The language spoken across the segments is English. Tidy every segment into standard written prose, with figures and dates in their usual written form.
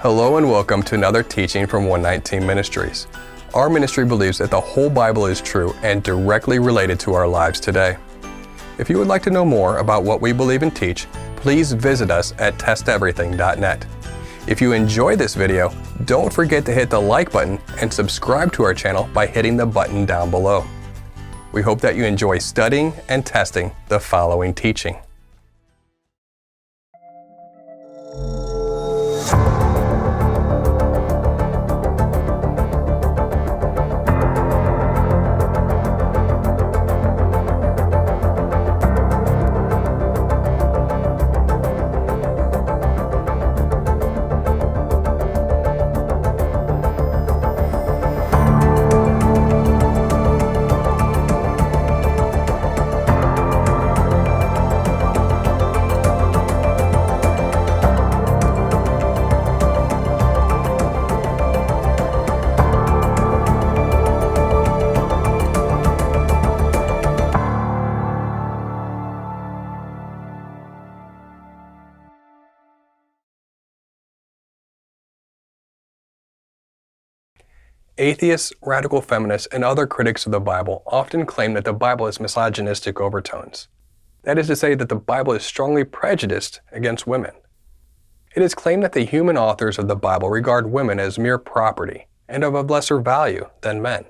Hello and welcome to another teaching from 119 Ministries. Our ministry believes that the whole Bible is true and directly related to our lives today. If you would like to know more about what we believe and teach, please visit us at testeverything.net. If you enjoy this video, don't forget to hit the like button and subscribe to our channel by hitting the button down below. We hope that you enjoy studying and testing the following teaching. Atheists, radical feminists, and other critics of the Bible often claim that the Bible has misogynistic overtones. That is to say that the Bible is strongly prejudiced against women. It is claimed that the human authors of the Bible regard women as mere property and of lesser value than men.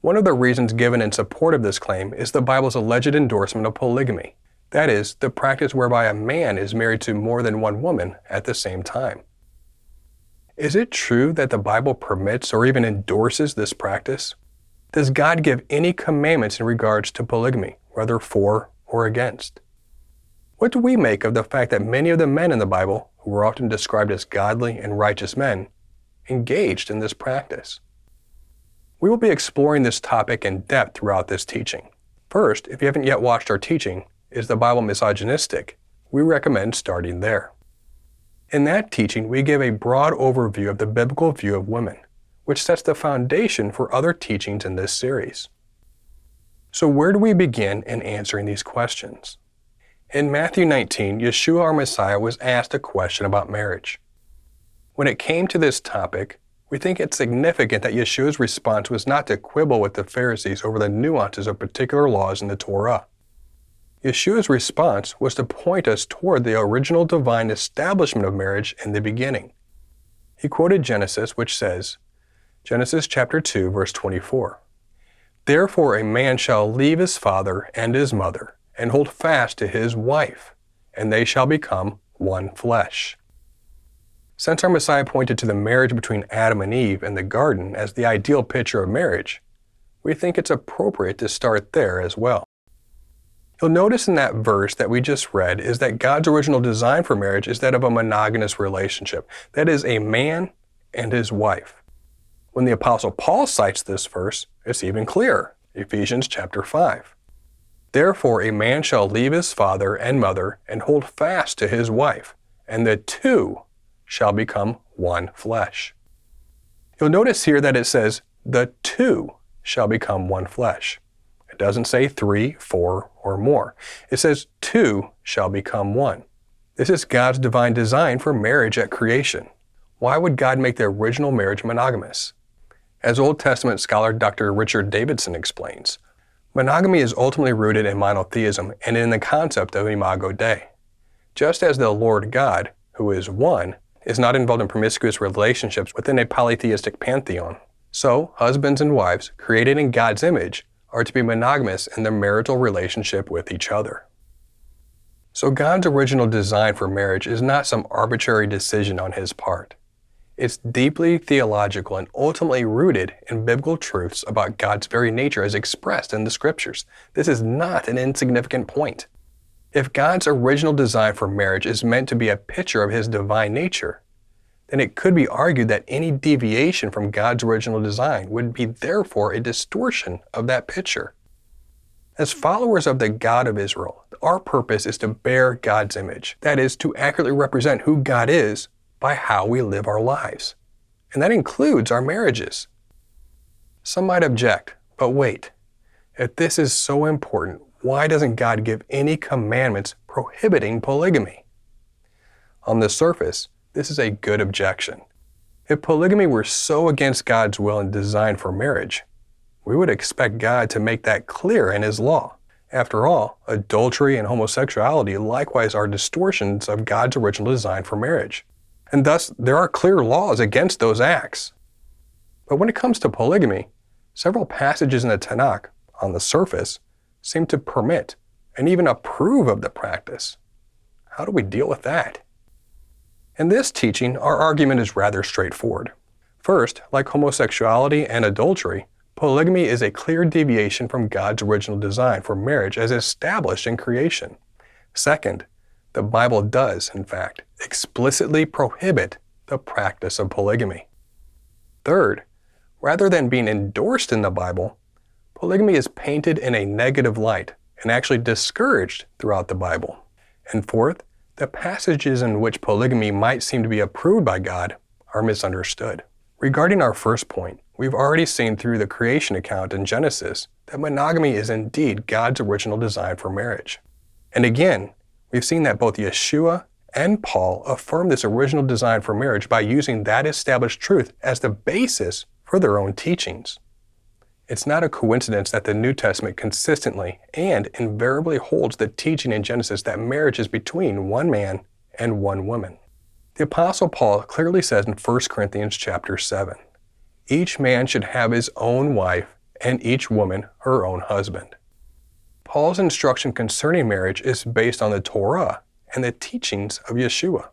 One of the reasons given in support of this claim is the Bible's alleged endorsement of polygamy. That is, the practice whereby a man is married to more than one woman at the same time. Is it true that the Bible permits or even endorses this practice? Does God give any commandments in regards to polygamy, whether for or against? What do we make of the fact that many of the men in the Bible, who were often described as godly and righteous men, engaged in this practice? We will be exploring this topic in depth throughout this teaching. First, if you haven't yet watched our teaching, Is the Bible Misogynistic? We recommend starting there. In that teaching, we give a broad overview of the biblical view of women, which sets the foundation for other teachings in this series. So where do we begin in answering these questions? In Matthew 19, Yeshua our Messiah was asked a question about marriage. When it came to this topic, we think it's significant that Yeshua's response was not to quibble with the Pharisees over the nuances of particular laws in the Torah. Yeshua's response was to point us toward the original divine establishment of marriage in the beginning. He quoted Genesis, which says, Genesis chapter 2, verse 24, "Therefore a man shall leave his father and his mother, and hold fast to his wife, and they shall become one flesh." Since our Messiah pointed to the marriage between Adam and Eve in the garden as the ideal picture of marriage, we think it's appropriate to start there as well. You'll notice in that verse that we just read is that God's original design for marriage is that of a monogamous relationship. That is, a man and his wife. When the Apostle Paul cites this verse, it's even clearer. Ephesians chapter 5. "Therefore a man shall leave his father and mother and hold fast to his wife, and the two shall become one flesh." You'll notice here that it says, "the two shall become one flesh." It doesn't say 3, 4, or more. It says 2 shall become one. This is God's divine design for marriage at creation. Why would God make the original marriage monogamous? As Old Testament scholar Dr. Richard Davidson explains, monogamy is ultimately rooted in monotheism and in the concept of imago Dei. Just as the Lord God, who is one, is not involved in promiscuous relationships within a polytheistic pantheon, so husbands and wives, created in God's image, are to be monogamous in their marital relationship with each other. So God's original design for marriage is not some arbitrary decision on his part. It's deeply theological and ultimately rooted in biblical truths about God's very nature as expressed in the scriptures. This is not an insignificant point. If God's original design for marriage is meant to be a picture of his divine nature, then it could be argued that any deviation from God's original design would be therefore a distortion of that picture. As followers of the God of Israel, our purpose is to bear God's image. That is, to accurately represent who God is by how we live our lives. And that includes our marriages. Some might object, but wait. If this is so important, why doesn't God give any commandments prohibiting polygamy? On the surface, this is a good objection. If polygamy were so against God's will and design for marriage, we would expect God to make that clear in His law. After all, adultery and homosexuality likewise are distortions of God's original design for marriage, and thus there are clear laws against those acts. But when it comes to polygamy, several passages in the Tanakh, on the surface, seem to permit and even approve of the practice. How do we deal with that? In this teaching, our argument is rather straightforward. First, like homosexuality and adultery, polygamy is a clear deviation from God's original design for marriage as established in creation. Second, the Bible does, in fact, explicitly prohibit the practice of polygamy. Third, rather than being endorsed in the Bible, polygamy is painted in a negative light and actually discouraged throughout the Bible. And fourth, the passages in which polygamy might seem to be approved by God are misunderstood. Regarding our first point, we've already seen through the creation account in Genesis that monogamy is indeed God's original design for marriage. And again, we've seen that both Yeshua and Paul affirm this original design for marriage by using that established truth as the basis for their own teachings. It's not a coincidence that the New Testament consistently and invariably holds the teaching in Genesis that marriage is between one man and one woman. The Apostle Paul clearly says in 1 Corinthians chapter 7, each man should have his own wife and each woman her own husband. Paul's instruction concerning marriage is based on the Torah and the teachings of Yeshua.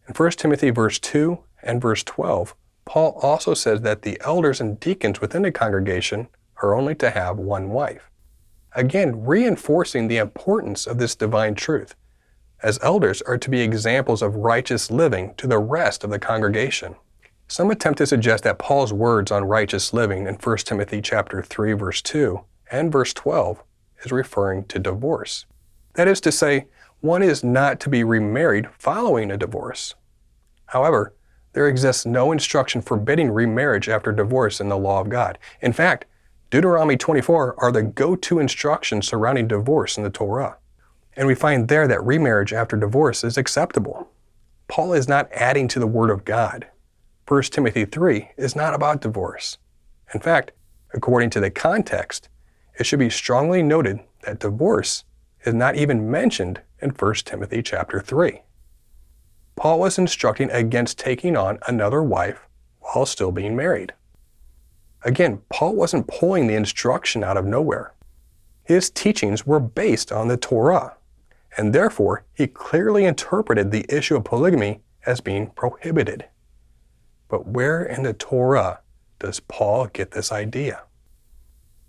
In 1 Timothy verse 2 and verse 12, Paul also says that the elders and deacons within the congregation are only to have one wife, again reinforcing the importance of this divine truth, as elders are to be examples of righteous living to the rest of the congregation. Some attempt to suggest that Paul's words on righteous living in 1 Timothy chapter 3 verse 2 and verse 12 is referring to divorce. That is to say, one is not to be remarried following a divorce. However, there exists no instruction forbidding remarriage after divorce in the law of God. In fact, Deuteronomy 24 are the go-to instructions surrounding divorce in the Torah. And we find there that remarriage after divorce is acceptable. Paul is not adding to the Word of God. 1 Timothy 3 is not about divorce. In fact, according to the context, it should be strongly noted that divorce is not even mentioned in 1 Timothy chapter 3. Paul was instructing against taking on another wife while still being married. Again, Paul wasn't pulling the instruction out of nowhere. His teachings were based on the Torah, and therefore he clearly interpreted the issue of polygamy as being prohibited. But where in the Torah does Paul get this idea?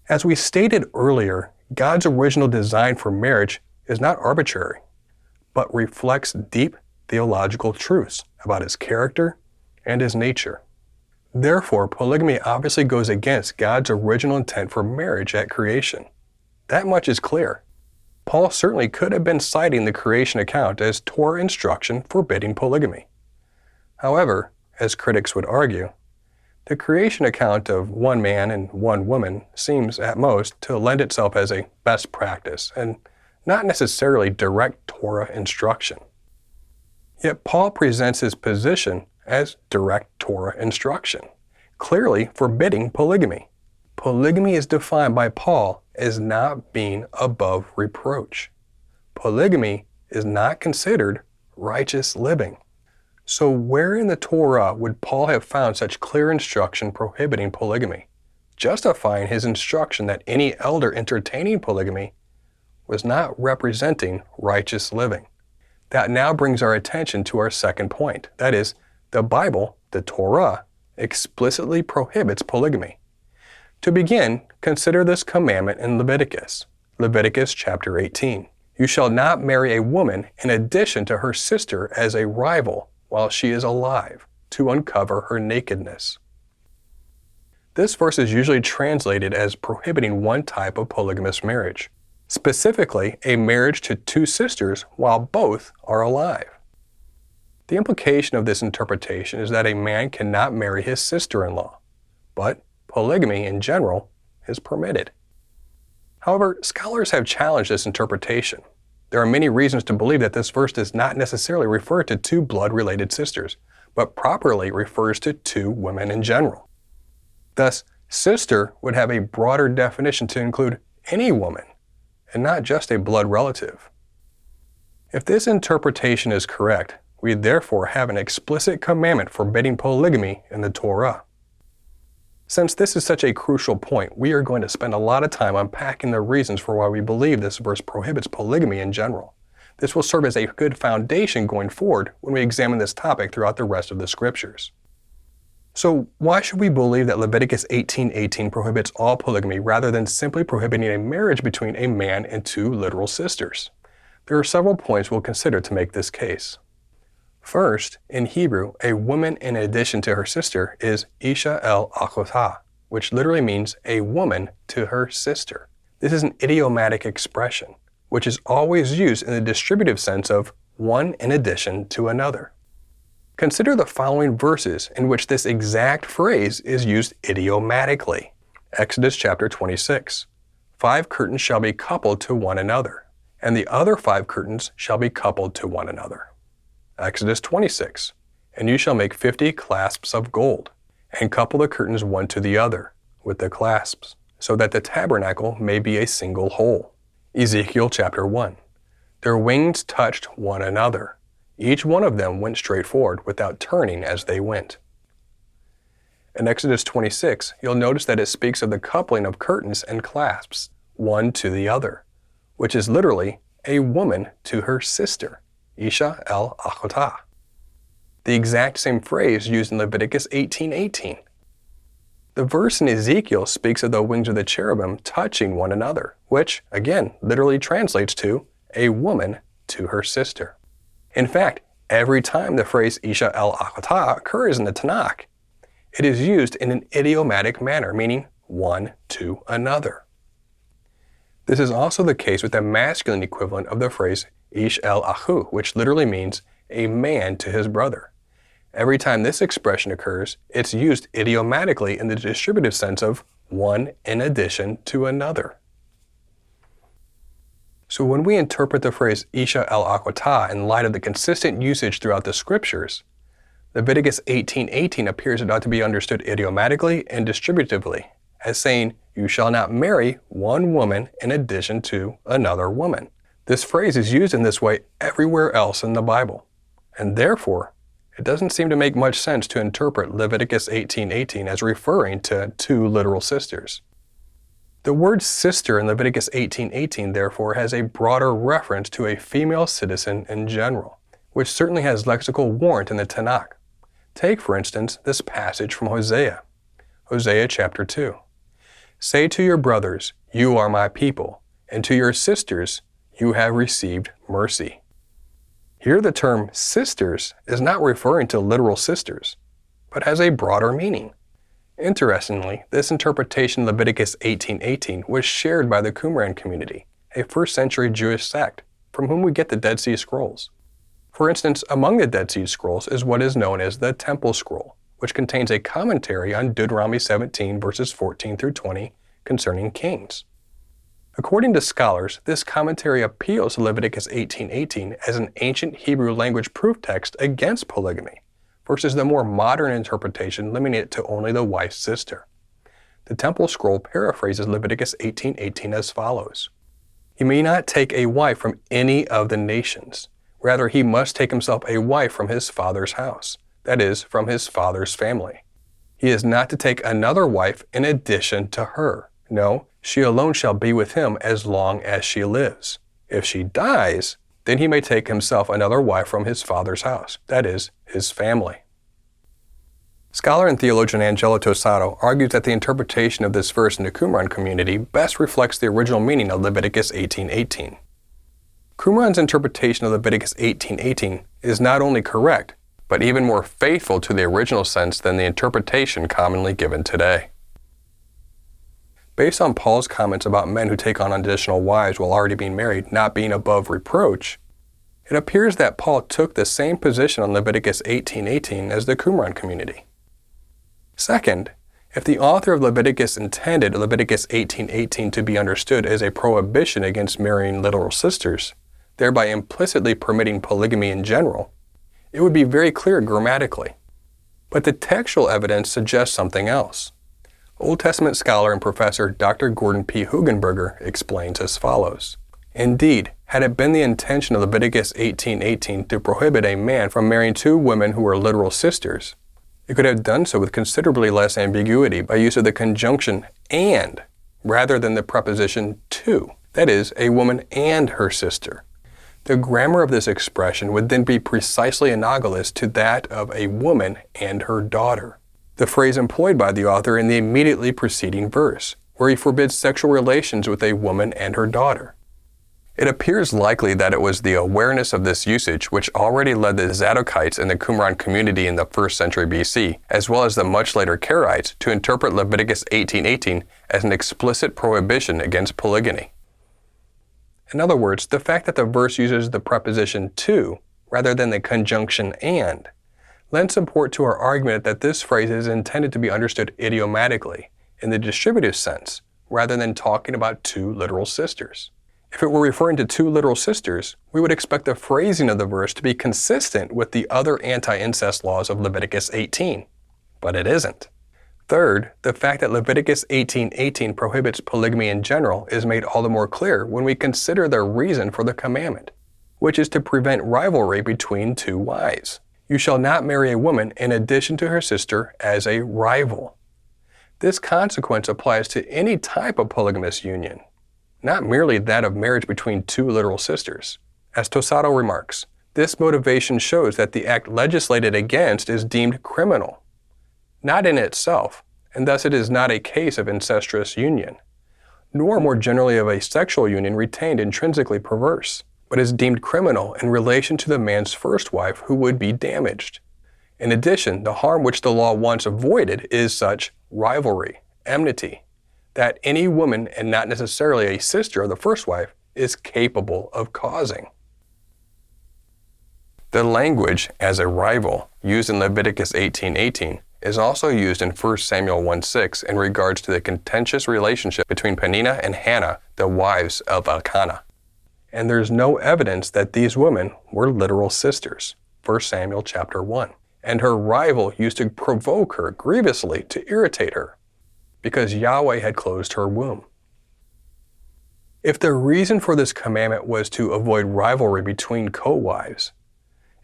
As we stated earlier, God's original design for marriage is not arbitrary, but reflects deep theological truths about His character and His nature. Therefore, polygamy obviously goes against God's original intent for marriage at creation. That much is clear. Paul certainly could have been citing the creation account as Torah instruction forbidding polygamy. However, as critics would argue, the creation account of one man and one woman seems, at most, to lend itself as a best practice and not necessarily direct Torah instruction. Yet Paul presents his position as direct Torah instruction, clearly forbidding polygamy. Polygamy is defined by Paul as not being above reproach. Polygamy is not considered righteous living. So where in the Torah would Paul have found such clear instruction prohibiting polygamy, justifying his instruction that any elder entertaining polygamy was not representing righteous living? That now brings our attention to our second point. That is, the Bible, the Torah, explicitly prohibits polygamy. To begin, consider this commandment in Leviticus. Leviticus chapter 18. You shall not marry a woman in addition to her sister as a rival while she is alive, to uncover her nakedness. This verse is usually translated as prohibiting one type of polygamous marriage, specifically a marriage to two sisters while both are alive. The implication of this interpretation is that a man cannot marry his sister-in-law, but polygamy in general is permitted. However, scholars have challenged this interpretation. There are many reasons to believe that this verse does not necessarily refer to two blood-related sisters, but properly refers to two women in general. Thus, sister would have a broader definition to include any woman, and not just a blood relative. If this interpretation is correct, we therefore have an explicit commandment forbidding polygamy in the Torah. Since this is such a crucial point, we are going to spend a lot of time unpacking the reasons for why we believe this verse prohibits polygamy in general. This will serve as a good foundation going forward when we examine this topic throughout the rest of the scriptures. So why should we believe that Leviticus 18:18 prohibits all polygamy rather than simply prohibiting a marriage between a man and two literal sisters? There are several points we'll consider to make this case. First, in Hebrew, a woman in addition to her sister is Isha el Achotha, which literally means a woman to her sister. This is an idiomatic expression, which is always used in the distributive sense of one in addition to another. Consider the following verses in which this exact phrase is used idiomatically. Exodus chapter 26. 5 curtains shall be coupled to one another, and the other 5 curtains shall be coupled to one another. Exodus 26. And you shall make 50 clasps of gold, and couple the curtains one to the other with the clasps, so that the tabernacle may be a single whole. Ezekiel chapter 1. Their wings touched one another. Each one of them went straight forward without turning as they went. In Exodus 26, you'll notice that it speaks of the coupling of curtains and clasps, one to the other, which is literally a woman to her sister, Isha el Achotah. The exact same phrase used in Leviticus 18:18. The verse in Ezekiel speaks of the wings of the cherubim touching one another, which, again, literally translates to a woman to her sister. In fact, every time the phrase Isha el Achotah occurs in the Tanakh, it is used in an idiomatic manner, meaning one to another. This is also the case with the masculine equivalent of the phrase Ish el Achu, which literally means a man to his brother. Every time this expression occurs, it's used idiomatically in the distributive sense of one in addition to another. So when we interpret the phrase Isha el Achotah in light of the consistent usage throughout the scriptures, Leviticus 18:18 appears it ought to be understood idiomatically and distributively, as saying, you shall not marry one woman in addition to another woman. This phrase is used in this way everywhere else in the Bible, and therefore, it doesn't seem to make much sense to interpret Leviticus 18:18 as referring to two literal sisters. The word sister in Leviticus 18:18 therefore has a broader reference to a female citizen in general, which certainly has lexical warrant in the Tanakh. Take, for instance, this passage from Hosea. Hosea chapter 2. Say to your brothers, you are my people, and to your sisters, you have received mercy. Here the term sisters is not referring to literal sisters, but has a broader meaning. Interestingly, this interpretation of Leviticus 18:18 was shared by the Qumran community, a first-century Jewish sect, from whom we get the Dead Sea Scrolls. For instance, among the Dead Sea Scrolls is what is known as the Temple Scroll, which contains a commentary on Deuteronomy 17 verses 14 through 20 concerning kings. According to scholars, this commentary appeals to Leviticus 18:18 as an ancient Hebrew language proof text against polygamy, versus the more modern interpretation limiting it to only the wife's sister. The Temple Scroll paraphrases Leviticus 18:18 as follows. He may not take a wife from any of the nations. Rather, he must take himself a wife from his father's house, that is, from his father's family. He is not to take another wife in addition to her. No, she alone shall be with him as long as she lives. If she dies, then he may take himself another wife from his father's house, that is, his family. Scholar and theologian Angelo Tosado argues that the interpretation of this verse in the Qumran community best reflects the original meaning of Leviticus 18:18. Qumran's interpretation of Leviticus 18:18 is not only correct, but even more faithful to the original sense than the interpretation commonly given today. Based on Paul's comments about men who take on additional wives while already being married not being above reproach, it appears that Paul took the same position on Leviticus 18:18 as the Qumran community. Second, if the author of Leviticus intended Leviticus 18:18 to be understood as a prohibition against marrying literal sisters, thereby implicitly permitting polygamy in general, it would be very clear grammatically, But the textual evidence suggests something else. Old Testament scholar and professor Dr. Gordon P. Hugenberger explains as follows. Indeed, had it been the intention of Leviticus 18:18 to prohibit a man from marrying two women who were literal sisters, it could have done so with considerably less ambiguity by use of the conjunction "and" rather than the preposition "to," that is, a woman and her sister. The grammar of this expression would then be precisely analogous to that of a woman and her daughter, the phrase employed by the author in the immediately preceding verse, where he forbids sexual relations with a woman and her daughter. It appears likely that it was the awareness of this usage which already led the Zadokites in the Qumran community in the 1st century BC, as well as the much later Karaites, to interpret Leviticus 18:18 as an explicit prohibition against polygamy. In other words, the fact that the verse uses the preposition "to" rather than the conjunction "and" lends support to our argument that this phrase is intended to be understood idiomatically, in the distributive sense, rather than talking about two literal sisters. If it were referring to two literal sisters, we would expect the phrasing of the verse to be consistent with the other anti-incest laws of Leviticus 18, but it isn't. Third, the fact that Leviticus 18:18 prohibits polygamy in general is made all the more clear when we consider the reason for the commandment, which is to prevent rivalry between two wives. You shall not marry a woman in addition to her sister as a rival. This consequence applies to any type of polygamous union, not merely that of marriage between two literal sisters. As Tosato remarks, this motivation shows that the act legislated against is deemed criminal, not in itself, and thus it is not a case of incestuous union, nor more generally of a sexual union retained intrinsically perverse, but is deemed criminal in relation to the man's first wife who would be damaged. In addition, the harm which the law wants avoided is such rivalry, enmity, that any woman, and not necessarily a sister of the first wife, is capable of causing. The language as a rival used in Leviticus 18:18 is also used in 1 Samuel 1:6 in regards to the contentious relationship between Peninnah and Hannah, the wives of Elkanah. And there's no evidence that these women were literal sisters, 1 Samuel chapter 1. And her rival used to provoke her grievously to irritate her, because Yahweh had closed her womb. If the reason for this commandment was to avoid rivalry between co-wives,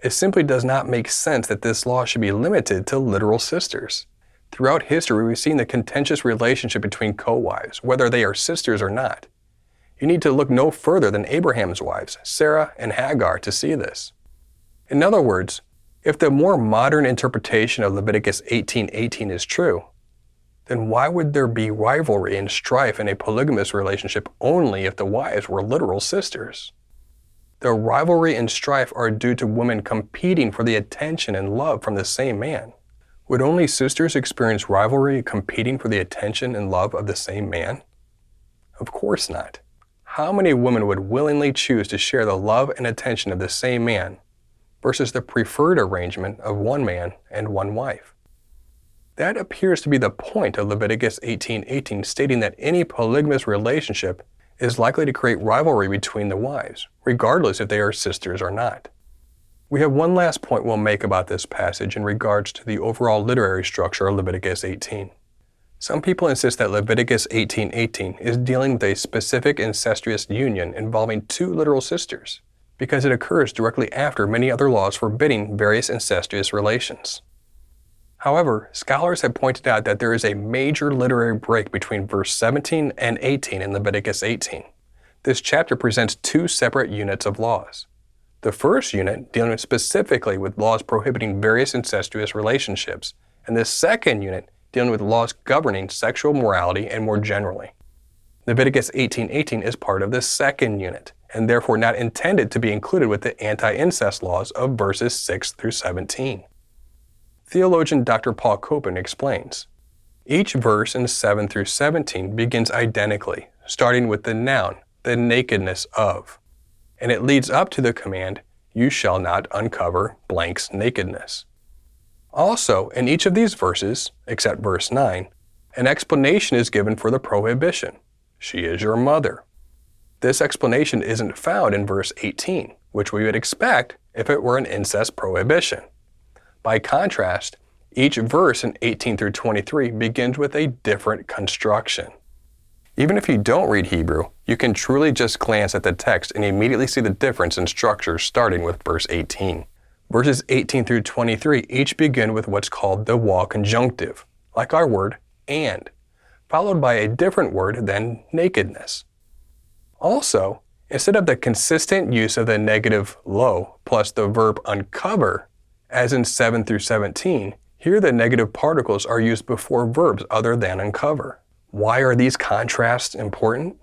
it simply does not make sense that this law should be limited to literal sisters. Throughout history, we've seen the contentious relationship between co-wives, whether they are sisters or not. You need to look no further than Abraham's wives, Sarah and Hagar, to see this. In other words, if the more modern interpretation of Leviticus 18:18 is true, then why would there be rivalry and strife in a polygamous relationship only if the wives were literal sisters? The rivalry and strife are due to women competing for the attention and love from the same man. Would only sisters experience rivalry competing for the attention and love of the same man? Of course not. How many women would willingly choose to share the love and attention of the same man versus the preferred arrangement of one man and one wife? That appears to be the point of Leviticus 18:18, stating that any polygamous relationship is likely to create rivalry between the wives, regardless if they are sisters or not. We have one last point we'll make about this passage in regards to the overall literary structure of Leviticus 18. Some people insist that Leviticus 18:18 is dealing with a specific incestuous union involving two literal sisters, because it occurs directly after many other laws forbidding various incestuous relations. However, scholars have pointed out that there is a major literary break between verse 17 and 18 in Leviticus 18. This chapter presents two separate units of laws. The first unit dealing specifically with laws prohibiting various incestuous relationships, and the second unit dealing with laws governing sexual morality and more generally. Leviticus 18:18 is part of the second unit, and therefore not intended to be included with the anti-incest laws of verses 6 through 17. Theologian Dr. Paul Copen explains, each verse in 7 through 17 begins identically, starting with the noun, the nakedness of, and it leads up to the command, you shall not uncover blank's nakedness. Also, in each of these verses, except verse 9, an explanation is given for the prohibition. She is your mother. This explanation isn't found in verse 18, which we would expect if it were an incest prohibition. By contrast, each verse in 18 through 23 begins with a different construction. Even if you don't read Hebrew, you can truly just glance at the text and immediately see the difference in structure starting with verse 18. Verses 18 through 23 each begin with what's called the wa conjunctive, like our word and, followed by a different word than nakedness. Also, instead of the consistent use of the negative lo plus the verb uncover, as in 7 through 17, here the negative particles are used before verbs other than uncover. Why are these contrasts important?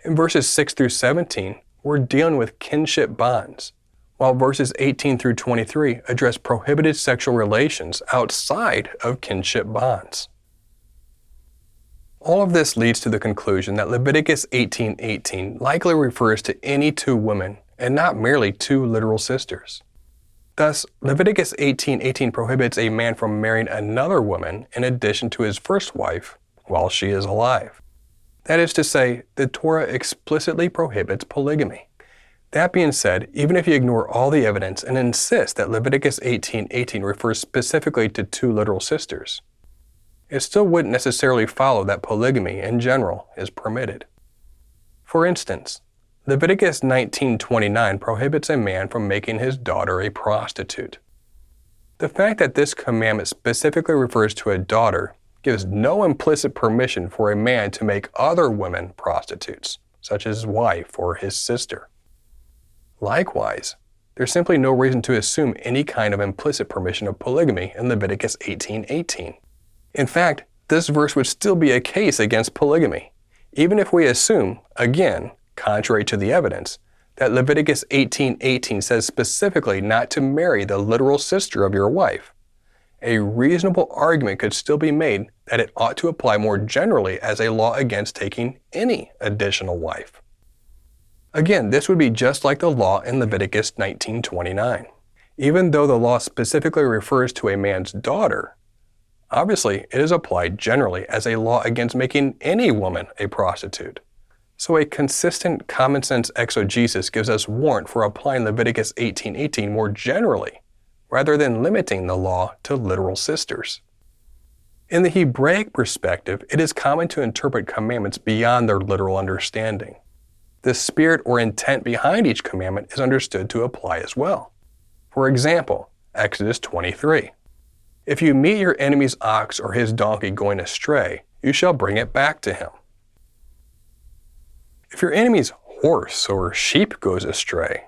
In verses 6 through 17, we're dealing with kinship bonds, while verses 18 through 23 address prohibited sexual relations outside of kinship bonds. All of this leads to the conclusion that Leviticus 18:18 likely refers to any two women and not merely two literal sisters. Thus, Leviticus 18:18 prohibits a man from marrying another woman in addition to his first wife while she is alive. That is to say, the Torah explicitly prohibits polygamy. That being said, even if you ignore all the evidence and insist that Leviticus 18:18 refers specifically to two literal sisters, it still wouldn't necessarily follow that polygamy in general is permitted. For instance, Leviticus 19:29 prohibits a man from making his daughter a prostitute. The fact that this commandment specifically refers to a daughter gives no implicit permission for a man to make other women prostitutes, such as his wife or his sister. Likewise, there's simply no reason to assume any kind of implicit permission of polygamy in Leviticus 18:18. In fact, this verse would still be a case against polygamy, even if we assume, again, contrary to the evidence, that Leviticus 18:18 says specifically not to marry the literal sister of your wife. A reasonable argument could still be made that it ought to apply more generally as a law against taking any additional wife. Again, this would be just like the law in Leviticus 19:29. Even though the law specifically refers to a man's daughter, obviously it is applied generally as a law against making any woman a prostitute. So a consistent common sense exegesis gives us warrant for applying Leviticus 18:18 more generally, rather than limiting the law to literal sisters. In the Hebraic perspective, it is common to interpret commandments beyond their literal understanding. The spirit or intent behind each commandment is understood to apply as well. For example, Exodus 23. If you meet your enemy's ox or his donkey going astray, you shall bring it back to him. If your enemy's horse or sheep goes astray,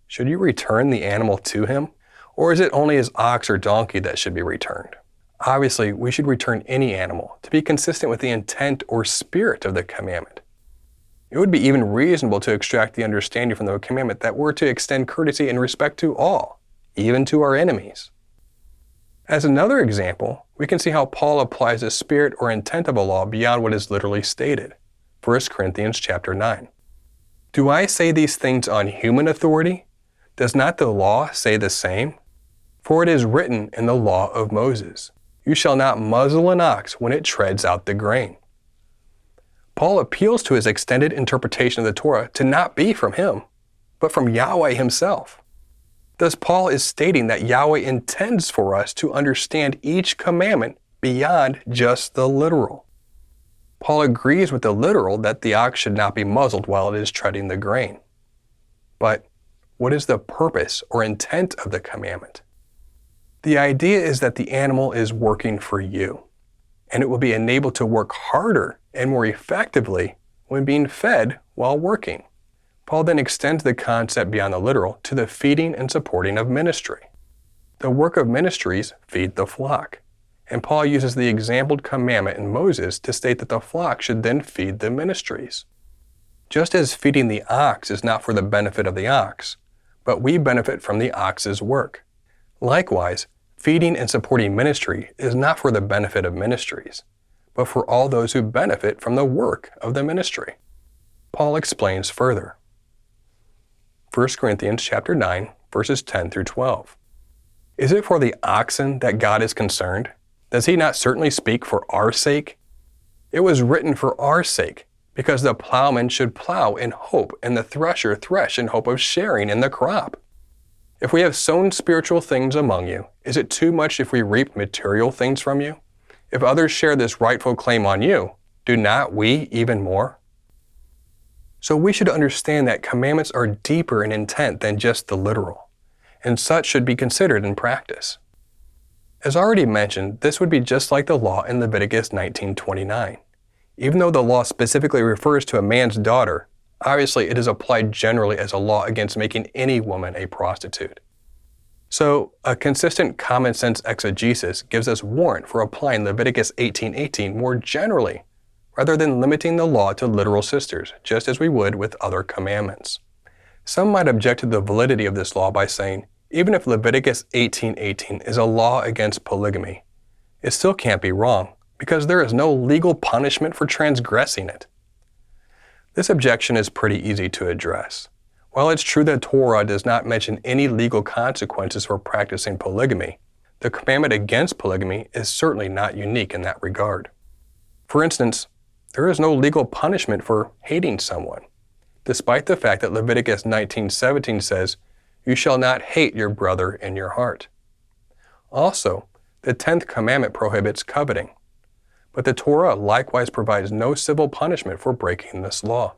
should you return the animal to him? Or is it only his ox or donkey that should be returned? Obviously, we should return any animal to be consistent with the intent or spirit of the commandment. It would be even reasonable to extract the understanding from the commandment that we're to extend courtesy and respect to all, even to our enemies. As another example, we can see how Paul applies the spirit or intent of a law beyond what is literally stated. 1 Corinthians chapter 9. Do I say these things on human authority? Does not the law say the same? For it is written in the law of Moses, you shall not muzzle an ox when it treads out the grain. Paul appeals to his extended interpretation of the Torah to not be from him, but from Yahweh himself. Thus, Paul is stating that Yahweh intends for us to understand each commandment beyond just the literal. Paul agrees with the literal that the ox should not be muzzled while it is treading the grain. But what is the purpose or intent of the commandment? The idea is that the animal is working for you, and it will be enabled to work harder and more effectively when being fed while working. Paul then extends the concept beyond the literal to the feeding and supporting of ministry. The work of ministries feed the flock, and Paul uses the exampled commandment in Moses to state that the flock should then feed the ministries. Just as feeding the ox is not for the benefit of the ox, but we benefit from the ox's work. Likewise, feeding and supporting ministry is not for the benefit of ministries, but for all those who benefit from the work of the ministry. Paul explains further. 1 Corinthians chapter 9, verses 10 through 12. Is it for the oxen that God is concerned? Does he not certainly speak for our sake? It was written for our sake, because the plowman should plow in hope and the thresher thresh in hope of sharing in the crop. If we have sown spiritual things among you, is it too much if we reap material things from you? If others share this rightful claim on you, do not we even more? So we should understand that commandments are deeper in intent than just the literal, and such should be considered in practice. As already mentioned, this would be just like the law in Leviticus 19:29. Even though the law specifically refers to a man's daughter, obviously it is applied generally as a law against making any woman a prostitute. So, a consistent common sense exegesis gives us warrant for applying Leviticus 18:18 more generally, rather than limiting the law to literal sisters, just as we would with other commandments. Some might object to the validity of this law by saying, even if Leviticus 18:18 is a law against polygamy, it still can't be wrong, because there is no legal punishment for transgressing it. This objection is pretty easy to address. While it's true that Torah does not mention any legal consequences for practicing polygamy, the commandment against polygamy is certainly not unique in that regard. For instance, there is no legal punishment for hating someone, despite the fact that Leviticus 19:17 says, "You shall not hate your brother in your heart." Also, the 10th commandment prohibits coveting, but the Torah likewise provides no civil punishment for breaking this law.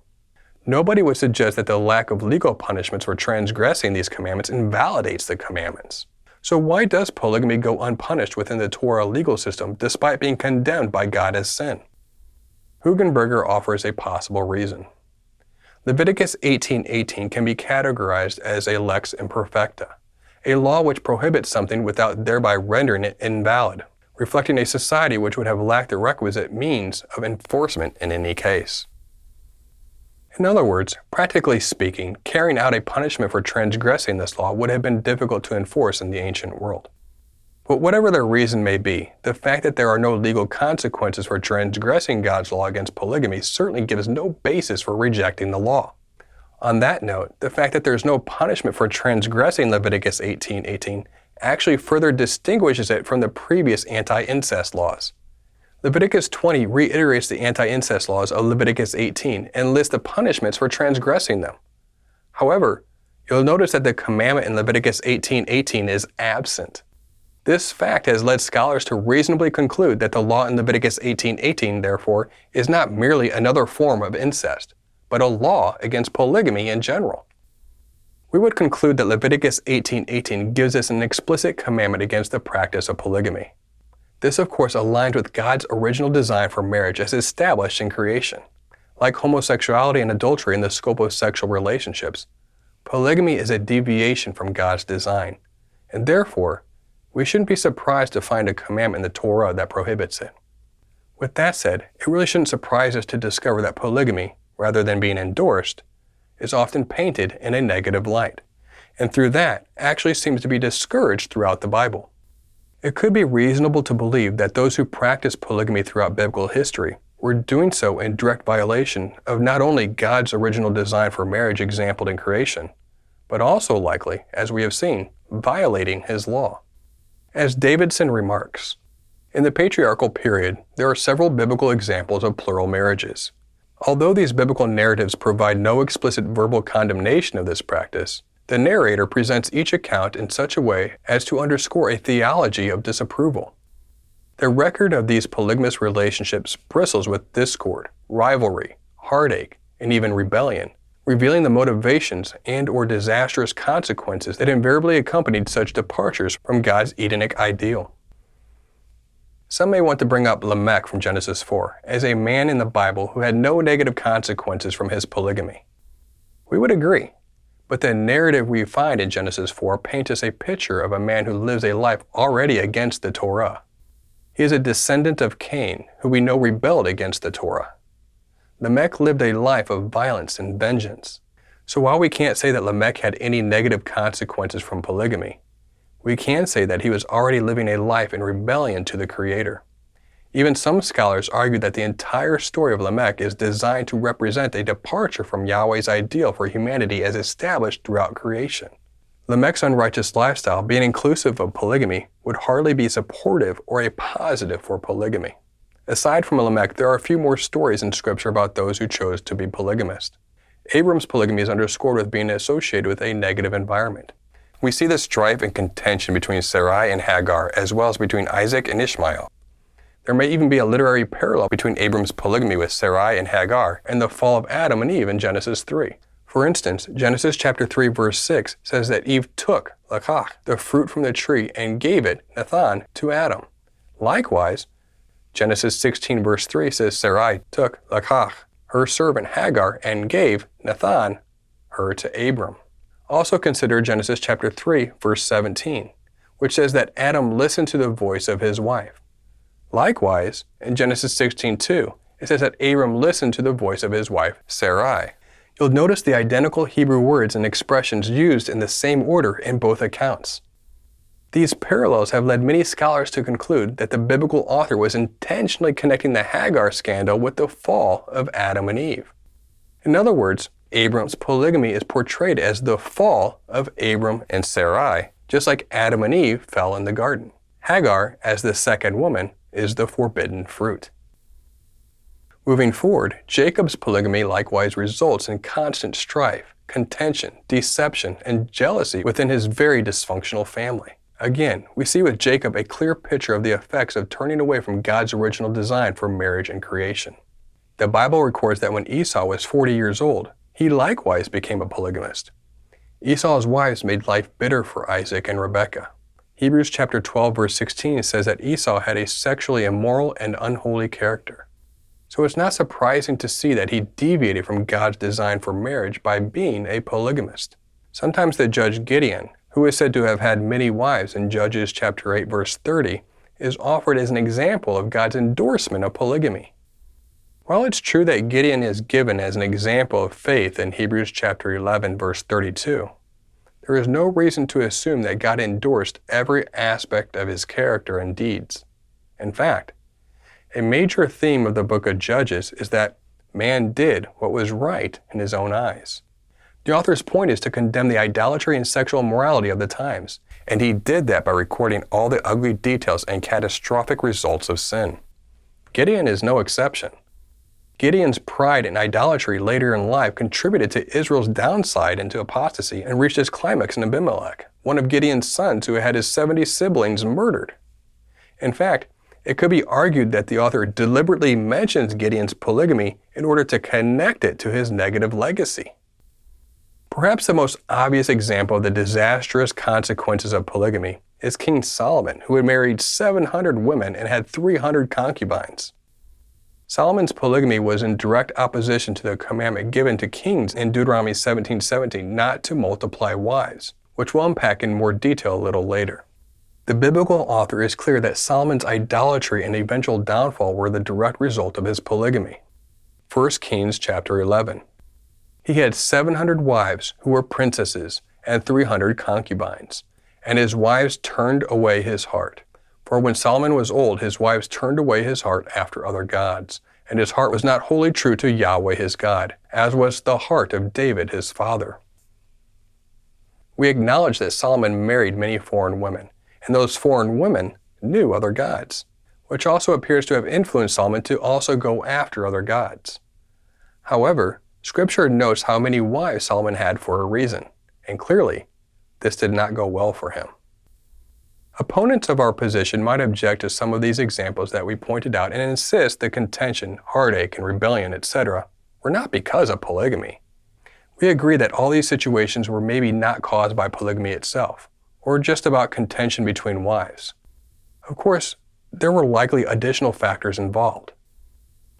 Nobody would suggest that the lack of legal punishments for transgressing these commandments invalidates the commandments. So why does polygamy go unpunished within the Torah legal system despite being condemned by God as sin? Hugenberger offers a possible reason. Leviticus 18:18 can be categorized as a lex imperfecta, a law which prohibits something without thereby rendering it invalid, reflecting a society which would have lacked the requisite means of enforcement in any case. In other words, practically speaking, carrying out a punishment for transgressing this law would have been difficult to enforce in the ancient world. But whatever their reason may be, the fact that there are no legal consequences for transgressing God's law against polygamy certainly gives no basis for rejecting the law. On that note, the fact that there is no punishment for transgressing Leviticus 18:18 actually further distinguishes it from the previous anti-incest laws. Leviticus 20 reiterates the anti-incest laws of Leviticus 18 and lists the punishments for transgressing them. However, you'll notice that the commandment in Leviticus 18:18 is absent. This fact has led scholars to reasonably conclude that the law in Leviticus 18:18, therefore, is not merely another form of incest, but a law against polygamy in general. We would conclude that Leviticus 18:18 gives us an explicit commandment against the practice of polygamy. This, of course, aligns with God's original design for marriage as established in creation. Like homosexuality and adultery in the scope of sexual relationships, polygamy is a deviation from God's design, and therefore, we shouldn't be surprised to find a commandment in the Torah that prohibits it. With that said, it really shouldn't surprise us to discover that polygamy, rather than being endorsed, is often painted in a negative light, and through that actually seems to be discouraged throughout the Bible. It could be reasonable to believe that those who practice polygamy throughout biblical history were doing so in direct violation of not only God's original design for marriage exampled in creation, but also likely, as we have seen, violating His law. As Davidson remarks, in the patriarchal period, there are several biblical examples of plural marriages. Although these biblical narratives provide no explicit verbal condemnation of this practice, the narrator presents each account in such a way as to underscore a theology of disapproval. The record of these polygamous relationships bristles with discord, rivalry, heartache, and even rebellion, revealing the motivations and/or disastrous consequences that invariably accompanied such departures from God's Edenic ideal. Some may want to bring up Lamech from Genesis 4 as a man in the Bible who had no negative consequences from his polygamy. We would agree, but the narrative we find in Genesis 4 paints us a picture of a man who lives a life already against the Torah. He is a descendant of Cain, who we know rebelled against the Torah. Lamech lived a life of violence and vengeance. So while we can't say that Lamech had any negative consequences from polygamy, we can say that he was already living a life in rebellion to the Creator. Even some scholars argue that the entire story of Lamech is designed to represent a departure from Yahweh's ideal for humanity as established throughout creation. Lamech's unrighteous lifestyle, being inclusive of polygamy, would hardly be supportive or a positive for polygamy. Aside from Lamech, there are a few more stories in Scripture about those who chose to be polygamist. Abram's polygamy is underscored with being associated with a negative environment. We see the strife and contention between Sarai and Hagar, as well as between Isaac and Ishmael. There may even be a literary parallel between Abram's polygamy with Sarai and Hagar and the fall of Adam and Eve in Genesis 3. For instance, Genesis chapter 3 verse 6 says that Eve took, lakach, the fruit from the tree and gave it, Nathan, to Adam. Likewise, Genesis 16 verse 3 says Sarai took, lakach, her servant Hagar and gave, Nathan, her to Abram. Also consider Genesis chapter 3 verse 17, which says that Adam listened to the voice of his wife. Likewise, in Genesis 16:2, it says that Abram listened to the voice of his wife, Sarai. You'll notice the identical Hebrew words and expressions used in the same order in both accounts. These parallels have led many scholars to conclude that the biblical author was intentionally connecting the Hagar scandal with the fall of Adam and Eve. In other words, Abram's polygamy is portrayed as the fall of Abram and Sarai, just like Adam and Eve fell in the garden. Hagar, as the second woman, is the forbidden fruit. Moving forward, Jacob's polygamy likewise results in constant strife, contention, deception, and jealousy within his very dysfunctional family. Again, we see with Jacob a clear picture of the effects of turning away from God's original design for marriage and creation. The Bible records that when Esau was 40 years old, he likewise became a polygamist. Esau's wives made life bitter for Isaac and Rebekah. Hebrews chapter 12 verse 16 says that Esau had a sexually immoral and unholy character. So it's not surprising to see that he deviated from God's design for marriage by being a polygamist. Sometimes the judge Gideon, who is said to have had many wives in Judges chapter 8 verse 30, is offered as an example of God's endorsement of polygamy. While it's true that Gideon is given as an example of faith in Hebrews chapter 11 verse 32, there is no reason to assume that God endorsed every aspect of his character and deeds. In fact, a major theme of the book of Judges is that man did what was right in his own eyes. The author's point is to condemn the idolatry and sexual immorality of the times, and he did that by recording all the ugly details and catastrophic results of sin. Gideon is no exception. Gideon's pride and idolatry later in life contributed to Israel's downside into apostasy and reached its climax in Abimelech, one of Gideon's sons who had his 70 siblings murdered. In fact, it could be argued that the author deliberately mentions Gideon's polygamy in order to connect it to his negative legacy. Perhaps the most obvious example of the disastrous consequences of polygamy is King Solomon, who had married 700 women and had 300 concubines. Solomon's polygamy was in direct opposition to the commandment given to kings in Deuteronomy 17:17 not to multiply wives, which we'll unpack in more detail a little later. The biblical author is clear that Solomon's idolatry and eventual downfall were the direct result of his polygamy. 1 Kings chapter 11. He had 700 wives who were princesses and 300 concubines, and his wives turned away his heart. For when Solomon was old, his wives turned away his heart after other gods, and his heart was not wholly true to Yahweh his God, as was the heart of David his father. We acknowledge that Solomon married many foreign women, and those foreign women knew other gods, which also appears to have influenced Solomon to also go after other gods. However, Scripture notes how many wives Solomon had for a reason, and clearly, this did not go well for him. Opponents of our position might object to some of these examples that we pointed out and insist the contention, heartache, and rebellion, etc. were not because of polygamy. We agree that all these situations were maybe not caused by polygamy itself, or just about contention between wives. Of course, there were likely additional factors involved.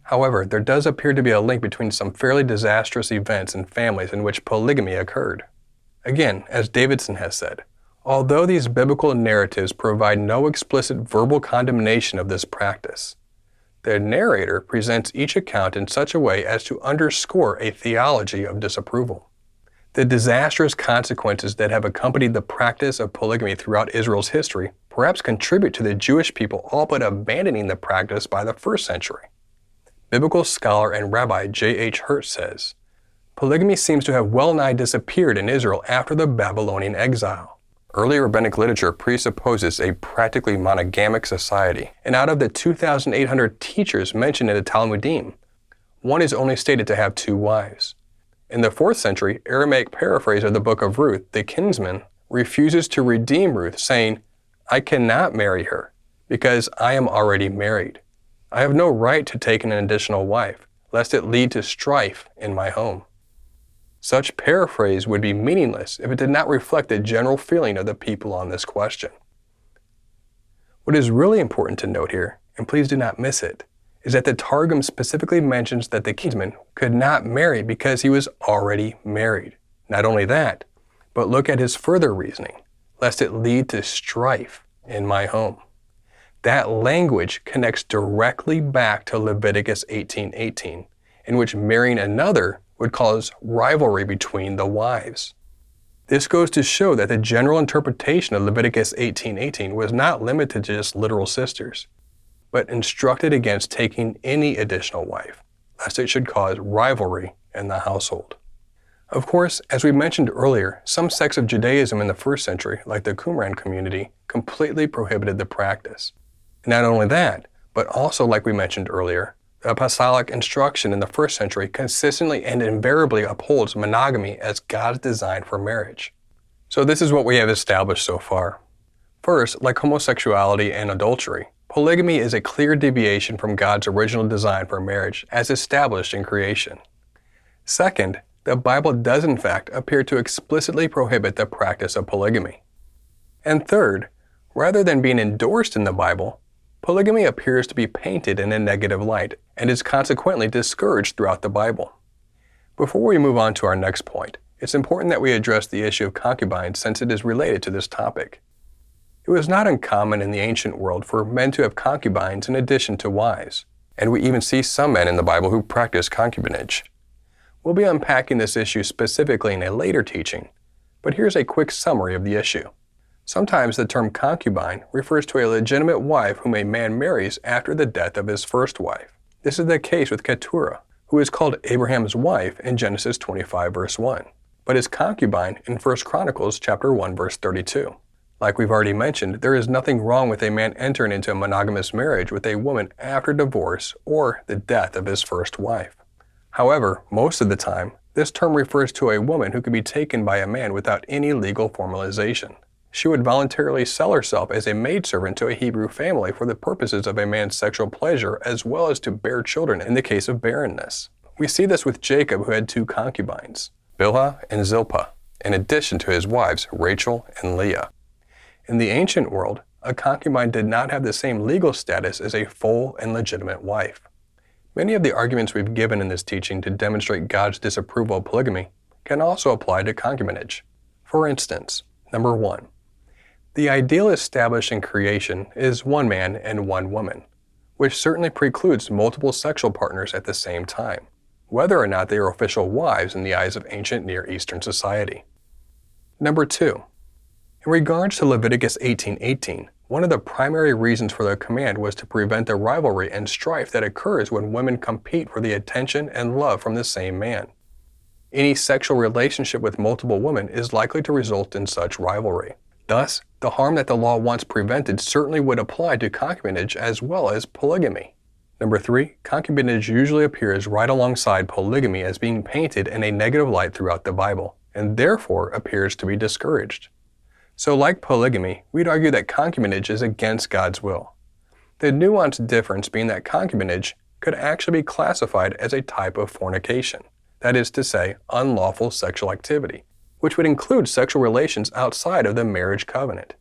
However, there does appear to be a link between some fairly disastrous events and families in which polygamy occurred. Again, as Davidson has said, although these biblical narratives provide no explicit verbal condemnation of this practice, the narrator presents each account in such a way as to underscore a theology of disapproval. The disastrous consequences that have accompanied the practice of polygamy throughout Israel's history perhaps contribute to the Jewish people all but abandoning the practice by the 1st century. Biblical scholar and Rabbi YHWH says, polygamy seems to have well-nigh disappeared in Israel after the Babylonian exile. Early rabbinic literature presupposes a practically monogamic society, and out of the 2,800 teachers mentioned in the Talmudim, one is only stated to have 2 wives. In the 4th century Aramaic paraphrase of the book of Ruth, the kinsman refuses to redeem Ruth, saying, "I cannot marry her, because I am already married. I have no right to take an additional wife, lest it lead to strife in my home." Such paraphrase would be meaningless if it did not reflect the general feeling of the people on this question. What is really important to note here, and please do not miss it, is that the Targum specifically mentions that the kinsman could not marry because he was already married. Not only that, but look at his further reasoning, lest it lead to strife in my home. That language connects directly back to Leviticus 18:18, in which marrying another would cause rivalry between the wives. This goes to show that the general interpretation of Leviticus 18:18 was not limited to just literal sisters, but instructed against taking any additional wife, lest it should cause rivalry in the household. Of course, as we mentioned earlier, some sects of Judaism in the first century, like the Qumran community, completely prohibited the practice. Not only that, but also, like we mentioned earlier, the apostolic instruction in the first century consistently and invariably upholds monogamy as God's design for marriage. So this is what we have established so far. First, like homosexuality and adultery, polygamy is a clear deviation from God's original design for marriage as established in creation. Second, the Bible does in fact appear to explicitly prohibit the practice of polygamy. And third, rather than being endorsed in the Bible, polygamy appears to be painted in a negative light and is consequently discouraged throughout the Bible. Before we move on to our next point, it's important that we address the issue of concubines since it is related to this topic. It was not uncommon in the ancient world for men to have concubines in addition to wives, and we even see some men in the Bible who practice concubinage. We'll be unpacking this issue specifically in a later teaching, but here's a quick summary of the issue. Sometimes the term concubine refers to a legitimate wife whom a man marries after the death of his first wife. This is the case with Keturah, who is called Abraham's wife in Genesis 25 verse 1, but is concubine in 1 Chronicles chapter 1 verse 32. Like we've already mentioned, there is nothing wrong with a man entering into a monogamous marriage with a woman after divorce or the death of his first wife. However, most of the time, this term refers to a woman who could be taken by a man without any legal formalization. She would voluntarily sell herself as a maidservant to a Hebrew family for the purposes of a man's sexual pleasure as well as to bear children in the case of barrenness. We see this with Jacob, who had two concubines, Bilhah and Zilpah, in addition to his wives Rachel and Leah. In the ancient world, a concubine did not have the same legal status as a full and legitimate wife. Many of the arguments we've given in this teaching to demonstrate God's disapproval of polygamy can also apply to concubinage. For instance, number 1. The ideal established in creation is one man and one woman, which certainly precludes multiple sexual partners at the same time, whether or not they are official wives in the eyes of ancient Near Eastern society. Number 2. In regards to Leviticus 18:18, one of the primary reasons for the command was to prevent the rivalry and strife that occurs when women compete for the attention and love from the same man. Any sexual relationship with multiple women is likely to result in such rivalry. Thus, the harm that the law once prevented certainly would apply to concubinage as well as polygamy. Number 3, concubinage usually appears right alongside polygamy as being painted in a negative light throughout the Bible, and therefore appears to be discouraged. So like polygamy, we'd argue that concubinage is against God's will. The nuanced difference being that concubinage could actually be classified as a type of fornication, that is to say, unlawful sexual activity, which would include sexual relations outside of the marriage covenant.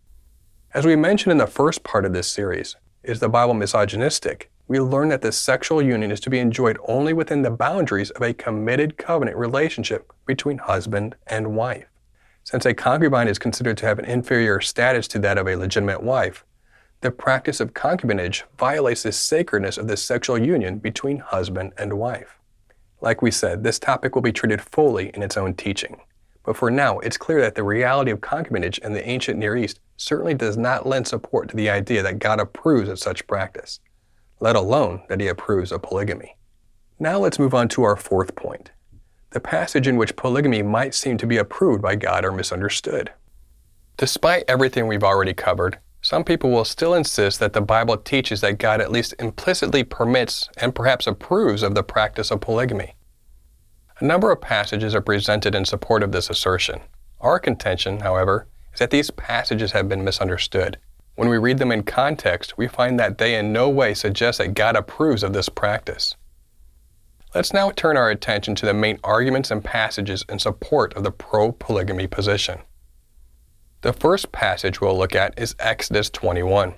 As we mentioned in the first part of this series, is the Bible misogynistic? We learn that the sexual union is to be enjoyed only within the boundaries of a committed covenant relationship between husband and wife. Since a concubine is considered to have an inferior status to that of a legitimate wife, the practice of concubinage violates the sacredness of the sexual union between husband and wife. Like we said, this topic will be treated fully in its own teaching. But for now, it's clear that the reality of concubinage in the ancient Near East certainly does not lend support to the idea that God approves of such practice, let alone that He approves of polygamy. Now let's move on to our fourth point, the passage in which polygamy might seem to be approved by God or misunderstood. Despite everything we've already covered, some people will still insist that the Bible teaches that God at least implicitly permits and perhaps approves of the practice of polygamy. A number of passages are presented in support of this assertion. Our contention, however, is that these passages have been misunderstood. When we read them in context, we find that they in no way suggest that God approves of this practice. Let's now turn our attention to the main arguments and passages in support of the pro-polygamy position. The first passage we'll look at is Exodus 21.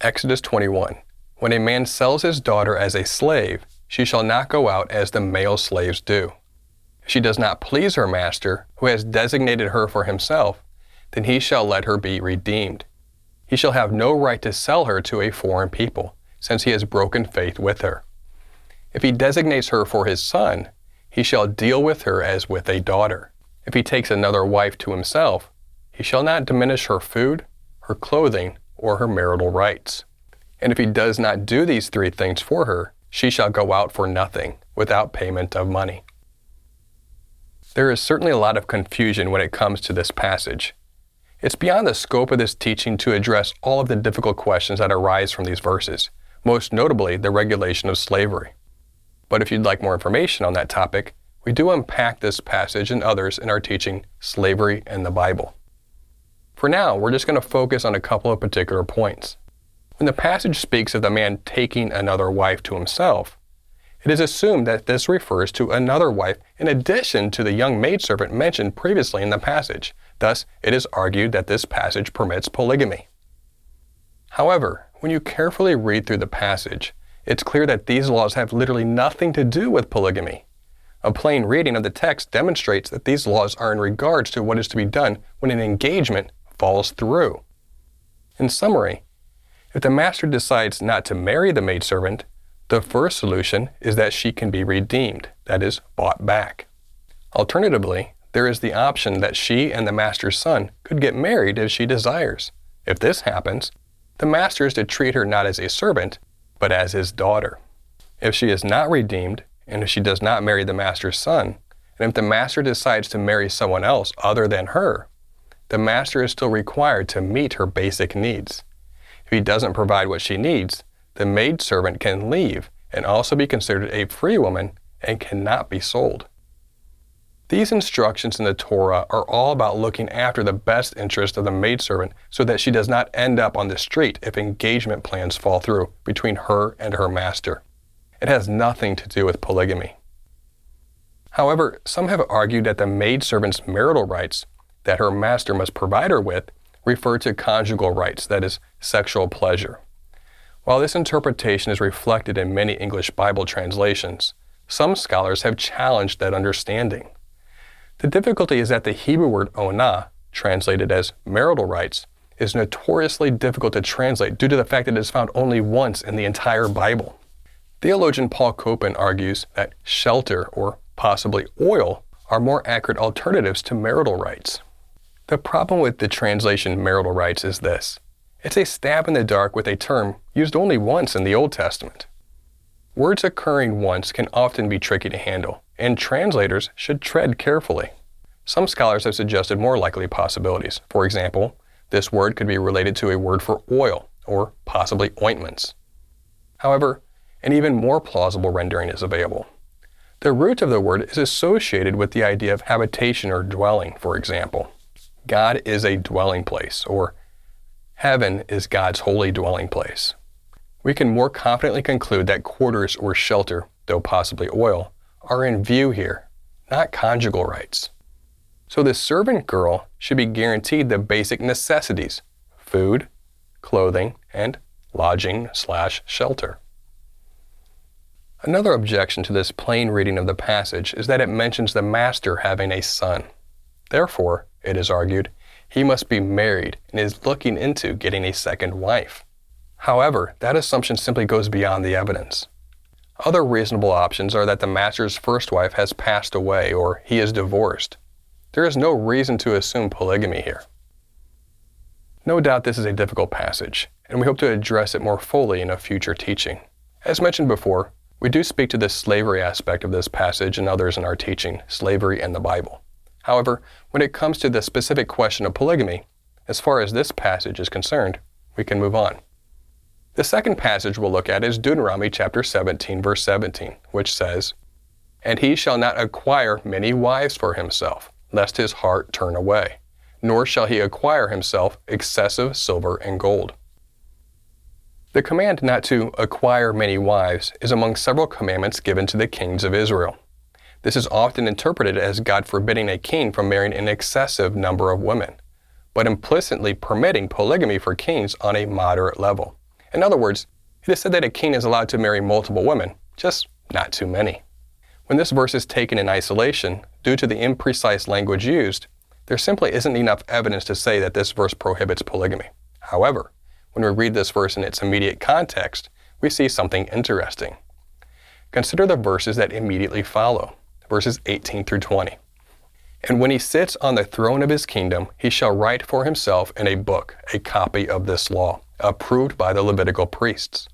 Exodus 21. When a man sells his daughter as a slave, she shall not go out as the male slaves do. If she does not please her master, who has designated her for himself, then he shall let her be redeemed. He shall have no right to sell her to a foreign people, since he has broken faith with her. If he designates her for his son, he shall deal with her as with a daughter. If he takes another wife to himself, he shall not diminish her food, her clothing, or her marital rights. And if he does not do these three things for her, she shall go out for nothing, without payment of money. There is certainly a lot of confusion when it comes to this passage. It's beyond the scope of this teaching to address all of the difficult questions that arise from these verses, most notably the regulation of slavery. But if you'd like more information on that topic, we do unpack this passage and others in our teaching, Slavery and the Bible. For now, we're just going to focus on a couple of particular points. When the passage speaks of the man taking another wife to himself, it is assumed that this refers to another wife in addition to the young maidservant mentioned previously in the passage. Thus, it is argued that this passage permits polygamy. However, when you carefully read through the passage, it's clear that these laws have literally nothing to do with polygamy. A plain reading of the text demonstrates that these laws are in regards to what is to be done when an engagement falls through. In summary, if the master decides not to marry the maidservant, the first solution is that she can be redeemed, that is, bought back. Alternatively, there is the option that she and the master's son could get married if she desires. If this happens, the master is to treat her not as a servant, but as his daughter. If she is not redeemed, and if she does not marry the master's son, and if the master decides to marry someone else other than her, the master is still required to meet her basic needs. If he doesn't provide what she needs, the maidservant can leave and also be considered a free woman and cannot be sold. These instructions in the Torah are all about looking after the best interest of the maidservant so that she does not end up on the street if engagement plans fall through between her and her master. It has nothing to do with polygamy. However, some have argued that the maidservant's marital rights that her master must provide her with refer to conjugal rights, that is, sexual pleasure. While this interpretation is reflected in many English Bible translations, some scholars have challenged that understanding. The difficulty is that the Hebrew word onah, translated as marital rights, is notoriously difficult to translate due to the fact that it is found only once in the entire Bible. Theologian Paul Copan argues that shelter, or possibly oil, are more accurate alternatives to marital rights. The problem with the translation marital rights is this. It's a stab in the dark with a term used only once in the Old Testament. Words occurring once can often be tricky to handle, and translators should tread carefully. Some scholars have suggested more likely possibilities. For example, this word could be related to a word for oil, or possibly ointments. However, an even more plausible rendering is available. The root of the word is associated with the idea of habitation or dwelling, for example. God is a dwelling place, or heaven is God's holy dwelling place. We can more confidently conclude that quarters or shelter, though possibly oil, are in view here, not conjugal rights. So the servant girl should be guaranteed the basic necessities: food, clothing, and lodging/shelter. Another objection to this plain reading of the passage is that it mentions the master having a son. Therefore, it is argued, he must be married and is looking into getting a second wife. However, that assumption simply goes beyond the evidence. Other reasonable options are that the master's first wife has passed away or he is divorced. There is no reason to assume polygamy here. No doubt this is a difficult passage, and we hope to address it more fully in a future teaching. As mentioned before, we do speak to the slavery aspect of this passage and others in our teaching, Slavery and the Bible. However, when it comes to the specific question of polygamy, as far as this passage is concerned, we can move on. The second passage we'll look at is Deuteronomy chapter 17, verse 17, which says, "And he shall not acquire many wives for himself, lest his heart turn away, nor shall he acquire himself excessive silver and gold. The command not to acquire many wives is among several commandments given to the kings of Israel. This is often interpreted as God forbidding a king from marrying an excessive number of women, but implicitly permitting polygamy for kings on a moderate level. In other words, it is said that a king is allowed to marry multiple women, just not too many. When this verse is taken in isolation, due to the imprecise language used, there simply isn't enough evidence to say that this verse prohibits polygamy. However, when we read this verse in its immediate context, we see something interesting. Consider the verses that immediately follow, verses 18 through 20. And when he sits on the throne of his kingdom, he shall write for himself in a book a copy of this law, approved by the Levitical priests.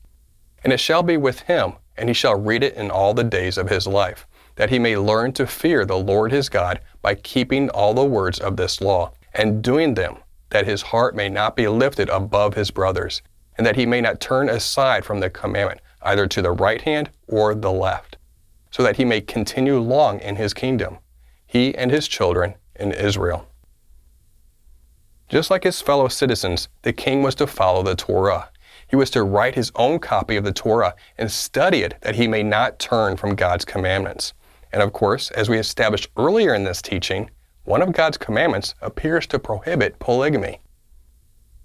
And it shall be with him, and he shall read it in all the days of his life, that he may learn to fear the Lord his God by keeping all the words of this law, and doing them, that his heart may not be lifted above his brothers, and that he may not turn aside from the commandment, either to the right hand or the left, so that he may continue long in his kingdom, he and his children in Israel. Just like his fellow citizens, the king was to follow the Torah. He was to write his own copy of the Torah and study it that he may not turn from God's commandments. And of course, as we established earlier in this teaching, one of God's commandments appears to prohibit polygamy.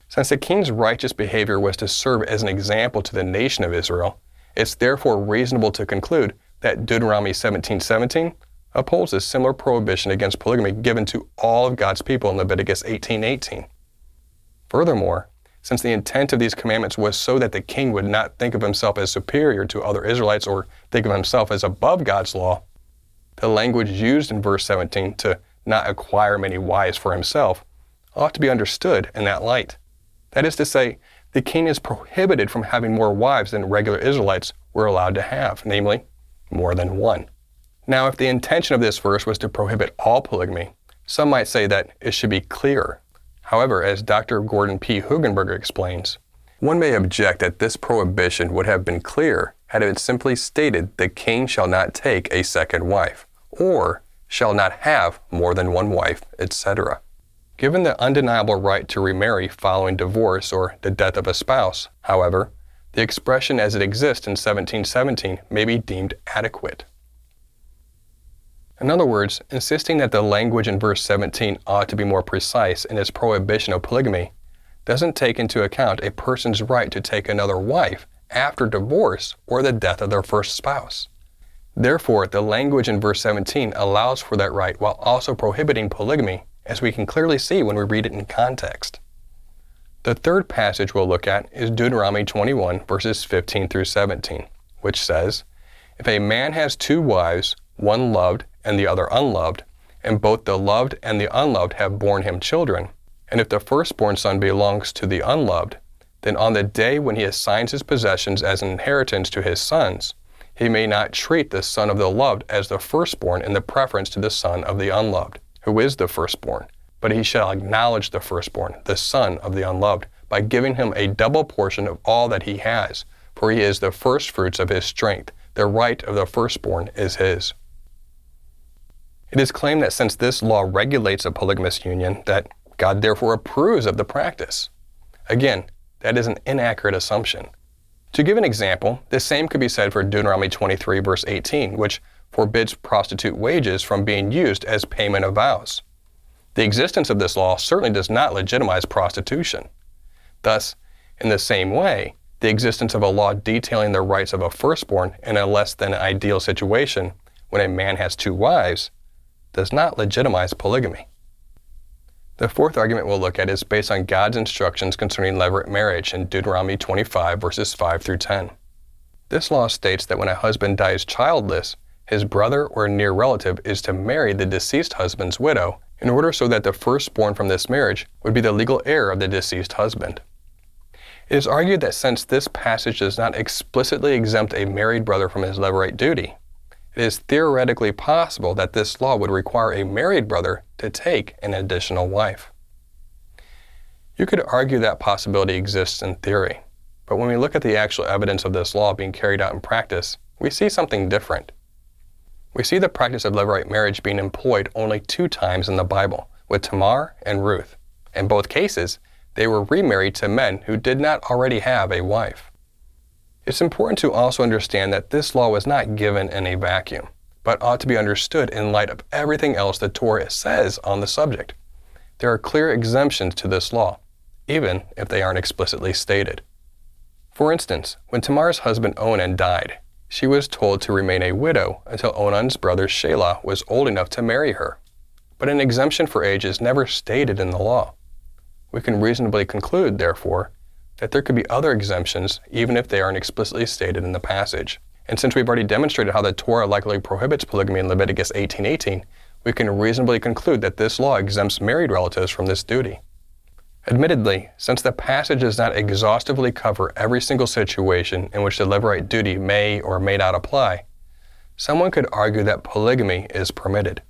Since the king's righteous behavior was to serve as an example to the nation of Israel, it's therefore reasonable to conclude that Deuteronomy 17:17 upholds a similar prohibition against polygamy given to all of God's people in Leviticus 18:18. Furthermore, since the intent of these commandments was so that the king would not think of himself as superior to other Israelites or think of himself as above God's law, the language used in verse 17 to not acquire many wives for himself ought to be understood in that light. That is to say, the king is prohibited from having more wives than regular Israelites were allowed to have, namely, more than one. Now, if the intention of this verse was to prohibit all polygamy, some might say that it should be clearer. However, as Dr. Gordon P. Hugenberger explains, one may object that this prohibition would have been clear had it simply stated the king shall not take a second wife, or shall not have more than one wife, etc. Given the undeniable right to remarry following divorce or the death of a spouse, however, the expression as it exists in 1717 may be deemed adequate. In other words, insisting that the language in verse 17 ought to be more precise in its prohibition of polygamy doesn't take into account a person's right to take another wife after divorce or the death of their first spouse. Therefore, the language in verse 17 allows for that right while also prohibiting polygamy, as we can clearly see when we read it in context. The third passage we'll look at is Deuteronomy 21, verses 15 through 17, which says, "If a man has two wives, one loved and the other unloved, and both the loved and the unloved have borne him children, and if the firstborn son belongs to the unloved, then on the day when he assigns his possessions as an inheritance to his sons, he may not treat the son of the loved as the firstborn in the preference to the son of the unloved, who is the firstborn, but he shall acknowledge the firstborn, the son of the unloved, by giving him a double portion of all that he has, for he is the firstfruits of his strength. The right of the firstborn is his." It is claimed that since this law regulates a polygamous union, that God therefore approves of the practice. Again, that is an inaccurate assumption. To give an example, the same could be said for Deuteronomy 23, verse 18, which forbids prostitute wages from being used as payment of vows. The existence of this law certainly does not legitimize prostitution. Thus, in the same way, the existence of a law detailing the rights of a firstborn in a less than ideal situation when a man has two wives does not legitimize polygamy. The fourth argument we'll look at is based on God's instructions concerning levirate marriage in Deuteronomy 25, verses 5 through 10. This law states that when a husband dies childless, his brother or near relative is to marry the deceased husband's widow in order so that the firstborn from this marriage would be the legal heir of the deceased husband. It is argued that since this passage does not explicitly exempt a married brother from his levirate duty, it is theoretically possible that this law would require a married brother to take an additional wife. You could argue that possibility exists in theory, but when we look at the actual evidence of this law being carried out in practice, we see something different. We see the practice of levirate marriage being employed only 2 times in the Bible, with Tamar and Ruth. In both cases, they were remarried to men who did not already have a wife. It's important to also understand that this law was not given in a vacuum, but ought to be understood in light of everything else the Torah says on the subject. There are clear exemptions to this law, even if they aren't explicitly stated. For instance, when Tamar's husband Onan died, she was told to remain a widow until Onan's brother Shelah was old enough to marry her. But an exemption for age is never stated in the law. We can reasonably conclude, therefore, that there could be other exemptions even if they aren't explicitly stated in the passage. And since we've already demonstrated how the Torah likely prohibits polygamy in Leviticus 18:18, we can reasonably conclude that this law exempts married relatives from this duty. Admittedly, since the passage does not exhaustively cover every single situation in which the Levirate duty may or may not apply, someone could argue that polygamy is permitted.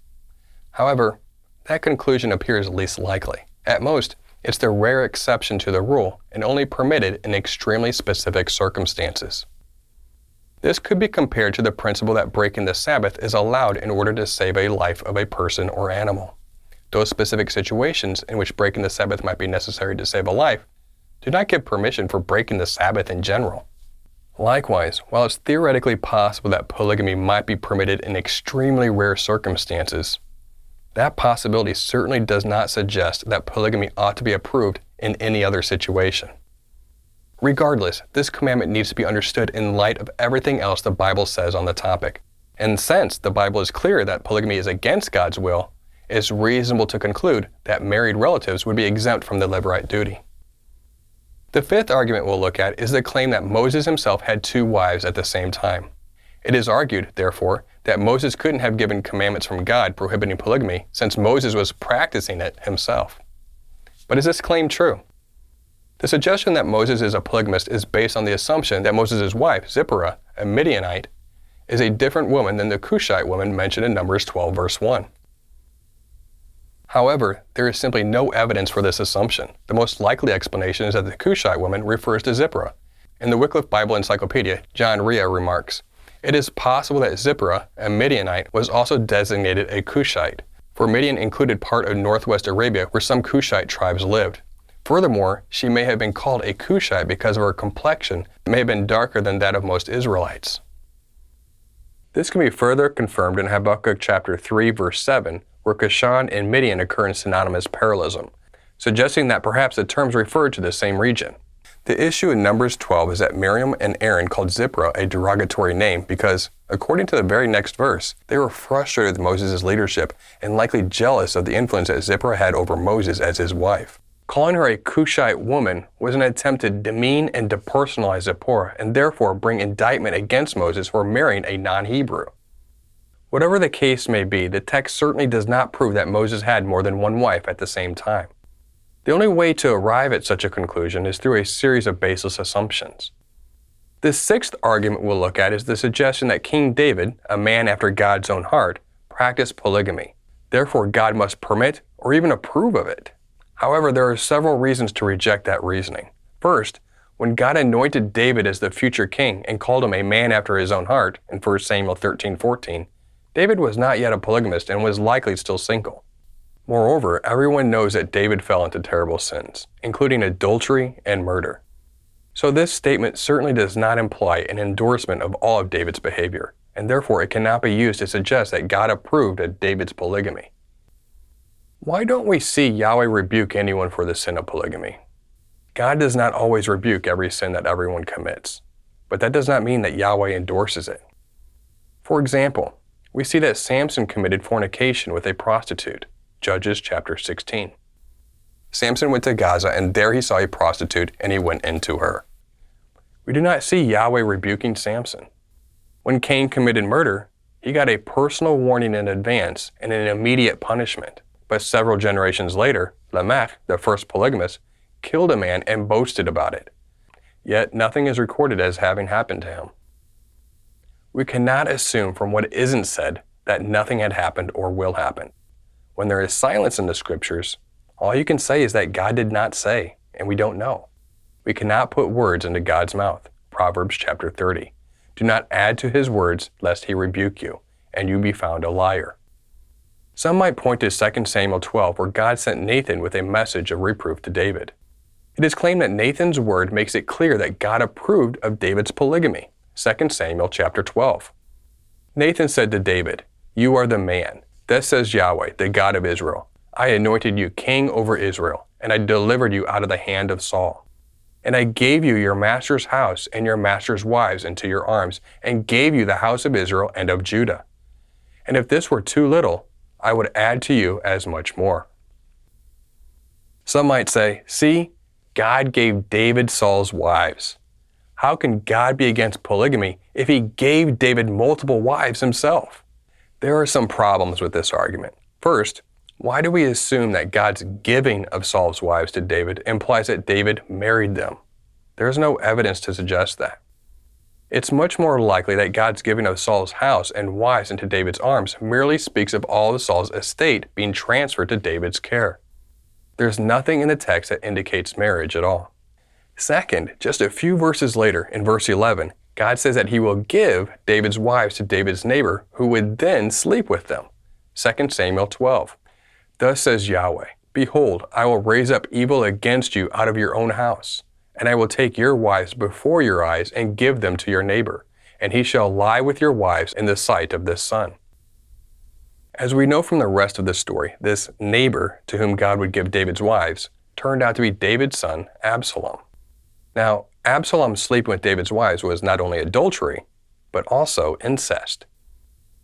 However, that conclusion appears least likely. At most, it's the rare exception to the rule and only permitted in extremely specific circumstances. This could be compared to the principle that breaking the Sabbath is allowed in order to save a life of a person or animal. Those specific situations in which breaking the Sabbath might be necessary to save a life do not give permission for breaking the Sabbath in general. Likewise, while it's theoretically possible that polygamy might be permitted in extremely rare circumstances, that possibility certainly does not suggest that polygamy ought to be approved in any other situation. Regardless, this commandment needs to be understood in light of everything else the Bible says on the topic. And since the Bible is clear that polygamy is against God's will, it is reasonable to conclude that married relatives would be exempt from the Levirate duty. The fifth argument we'll look at is the claim that Moses himself had two wives at the same time. It is argued, therefore, that Moses couldn't have given commandments from God prohibiting polygamy since Moses was practicing it himself. But is this claim true? The suggestion that Moses is a polygamist is based on the assumption that Moses' wife, Zipporah, a Midianite, is a different woman than the Cushite woman mentioned in Numbers 12 verse 1. However, there is simply no evidence for this assumption. The most likely explanation is that the Cushite woman refers to Zipporah. In the Wycliffe Bible Encyclopedia, John Rea remarks, "It is possible that Zipporah, a Midianite, was also designated a Cushite, for Midian included part of northwest Arabia where some Cushite tribes lived. Furthermore, she may have been called a Cushite because of her complexion that may have been darker than that of most Israelites." This can be further confirmed in Habakkuk chapter 3 verse 7, where Cushan and Midian occur in synonymous parallelism, suggesting that perhaps the terms refer to the same region. The issue in Numbers 12 is that Miriam and Aaron called Zipporah a derogatory name because, according to the very next verse, they were frustrated with Moses' leadership and likely jealous of the influence that Zipporah had over Moses as his wife. Calling her a Cushite woman was an attempt to demean and depersonalize Zipporah and therefore bring indictment against Moses for marrying a non-Hebrew. Whatever the case may be, the text certainly does not prove that Moses had more than one wife at the same time. The only way to arrive at such a conclusion is through a series of baseless assumptions. The sixth argument we'll look at is the suggestion that King David, a man after God's own heart, practiced polygamy. Therefore, God must permit or even approve of it. However, there are several reasons to reject that reasoning. First, when God anointed David as the future king and called him a man after his own heart in 1 Samuel 13:14, David was not yet a polygamist and was likely still single. Moreover, everyone knows that David fell into terrible sins, including adultery and murder. So this statement certainly does not imply an endorsement of all of David's behavior, and therefore it cannot be used to suggest that God approved of David's polygamy. Why don't we see Yahweh rebuke anyone for the sin of polygamy? God does not always rebuke every sin that everyone commits, but that does not mean that Yahweh endorses it. For example, we see that Samson committed fornication with a prostitute, Judges chapter 16. Samson went to Gaza and there he saw a prostitute and he went into her. We do not see Yahweh rebuking Samson. When Cain committed murder, he got a personal warning in advance and an immediate punishment. But several generations later, Lamech, the first polygamist, killed a man and boasted about it. Yet nothing is recorded as having happened to him. We cannot assume from what isn't said that nothing had happened or will happen. When there is silence in the scriptures, all you can say is that God did not say, and we don't know. We cannot put words into God's mouth. Proverbs chapter 30. Do not add to his words, lest he rebuke you, and you be found a liar. Some might point to 2 Samuel 12, where God sent Nathan with a message of reproof to David. It is claimed that Nathan's word makes it clear that God approved of David's polygamy. 2 Samuel chapter 12. Nathan said to David, "You are the man. Thus says Yahweh, the God of Israel. I anointed you king over Israel, and I delivered you out of the hand of Saul. And I gave you your master's house and your master's wives into your arms, and gave you the house of Israel and of Judah. And if this were too little, I would add to you as much more." Some might say, see, God gave David Saul's wives. How can God be against polygamy if he gave David multiple wives himself? There are some problems with this argument. First, why do we assume that God's giving of Saul's wives to David implies that David married them? There is no evidence to suggest that. It's much more likely that God's giving of Saul's house and wives into David's arms merely speaks of all of Saul's estate being transferred to David's care. There's nothing in the text that indicates marriage at all. Second, just a few verses later, in verse 11, God says that he will give David's wives to David's neighbor, who would then sleep with them. 2 Samuel 12. Thus says Yahweh, "Behold, I will raise up evil against you out of your own house, and I will take your wives before your eyes and give them to your neighbor, and he shall lie with your wives in the sight of this sun." As we know from the rest of the story, this neighbor to whom God would give David's wives turned out to be David's son, Absalom. Now, Absalom sleeping with David's wives was not only adultery, but also incest.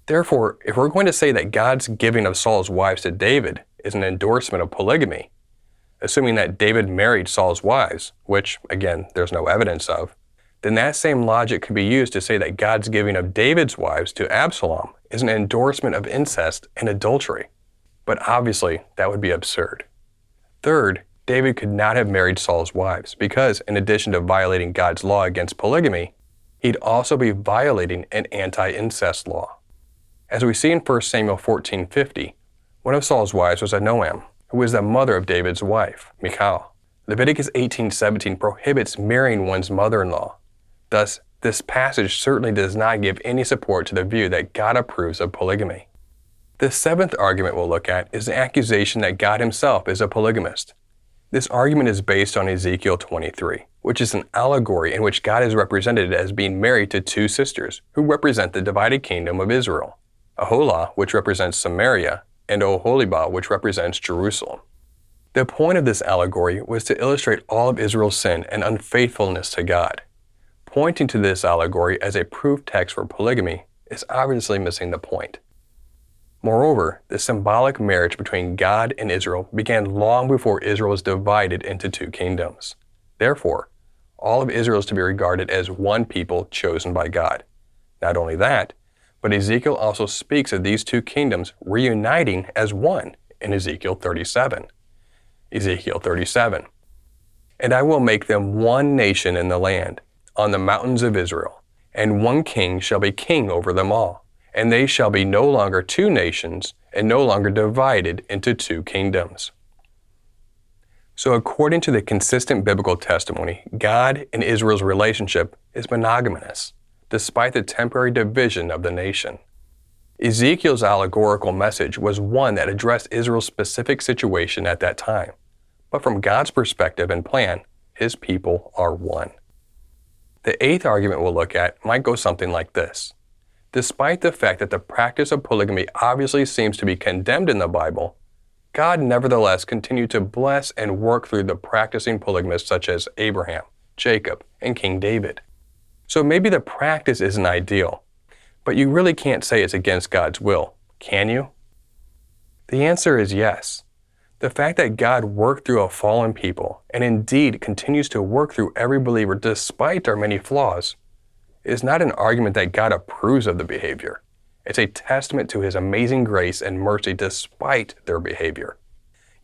Therefore, if we're going to say that God's giving of Saul's wives to David is an endorsement of polygamy, assuming that David married Saul's wives, which, again, there's no evidence of, then that same logic could be used to say that God's giving of David's wives to Absalom is an endorsement of incest and adultery. But obviously, that would be absurd. Third, David could not have married Saul's wives because, in addition to violating God's law against polygamy, he'd also be violating an anti-incest law. As we see in 1 Samuel 14:50, one of Saul's wives was Ahinoam, who was the mother of David's wife, Michal. Leviticus 18:17 prohibits marrying one's mother-in-law. Thus, this passage certainly does not give any support to the view that God approves of polygamy. The seventh argument we'll look at is the accusation that God himself is a polygamist. This argument is based on Ezekiel 23, which is an allegory in which God is represented as being married to two sisters who represent the divided kingdom of Israel, Aholah, which represents Samaria, and Oholibah, which represents Jerusalem. The point of this allegory was to illustrate all of Israel's sin and unfaithfulness to God. Pointing to this allegory as a proof text for polygamy is obviously missing the point. Moreover, the symbolic marriage between God and Israel began long before Israel was divided into two kingdoms. Therefore, all of Israel is to be regarded as one people chosen by God. Not only that, but Ezekiel also speaks of these two kingdoms reuniting as one in Ezekiel 37. Ezekiel 37. "And I will make them one nation in the land, on the mountains of Israel, and one king shall be king over them all. And they shall be no longer two nations, and no longer divided into two kingdoms." So according to the consistent biblical testimony, God and Israel's relationship is monogamous, despite the temporary division of the nation. Ezekiel's allegorical message was one that addressed Israel's specific situation at that time. But from God's perspective and plan, his people are one. The eighth argument we'll look at might go something like this. Despite the fact that the practice of polygamy obviously seems to be condemned in the Bible, God nevertheless continued to bless and work through the practicing polygamists such as Abraham, Jacob, and King David. So maybe the practice isn't ideal, but you really can't say it's against God's will, can you? The answer is yes. The fact that God worked through a fallen people, and indeed continues to work through every believer despite our many flaws, is not an argument that God approves of the behavior. It's a testament to his amazing grace and mercy despite their behavior.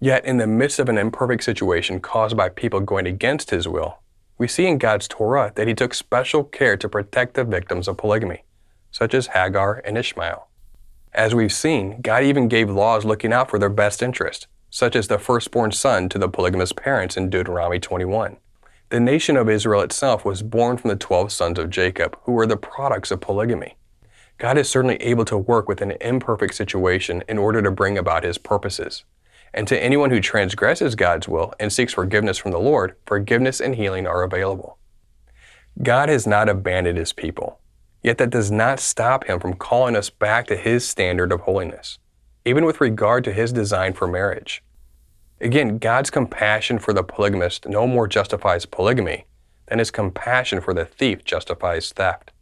Yet in the midst of an imperfect situation caused by people going against his will, we see in God's Torah that he took special care to protect the victims of polygamy, such as Hagar and Ishmael. As we've seen, God even gave laws looking out for their best interest, such as the firstborn son to the polygamous parents in Deuteronomy 21. The nation of Israel itself was born from the 12 sons of Jacob, who were the products of polygamy. God is certainly able to work with an imperfect situation in order to bring about His purposes. And to anyone who transgresses God's will and seeks forgiveness from the Lord, forgiveness and healing are available. God has not abandoned His people, yet that does not stop Him from calling us back to His standard of holiness, even with regard to His design for marriage. Again, God's compassion for the polygamist no more justifies polygamy than His compassion for the thief justifies theft.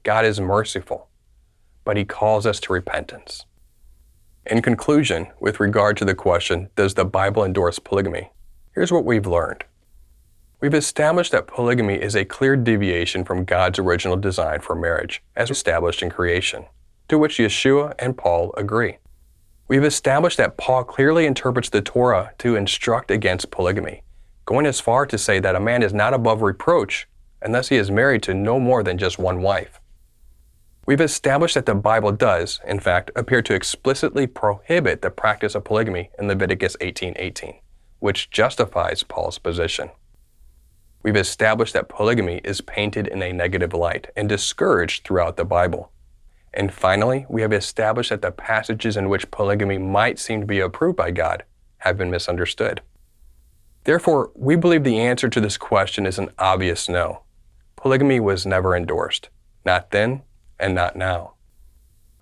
God is merciful, but He calls us to repentance. In conclusion, with regard to the question, does the Bible endorse polygamy? Here's what we've learned. We've established that polygamy is a clear deviation from God's original design for marriage, as established in creation, to which Yeshua and Paul agree. We've established that Paul clearly interprets the Torah to instruct against polygamy, going as far to say that a man is not above reproach unless he is married to no more than just one wife. We've established that the Bible does, in fact, appear to explicitly prohibit the practice of polygamy in Leviticus 18:18, which justifies Paul's position. We've established that polygamy is painted in a negative light and discouraged throughout the Bible. And finally, we have established that the passages in which polygamy might seem to be approved by God have been misunderstood. Therefore, we believe the answer to this question is an obvious no. Polygamy was never endorsed, not then and not now.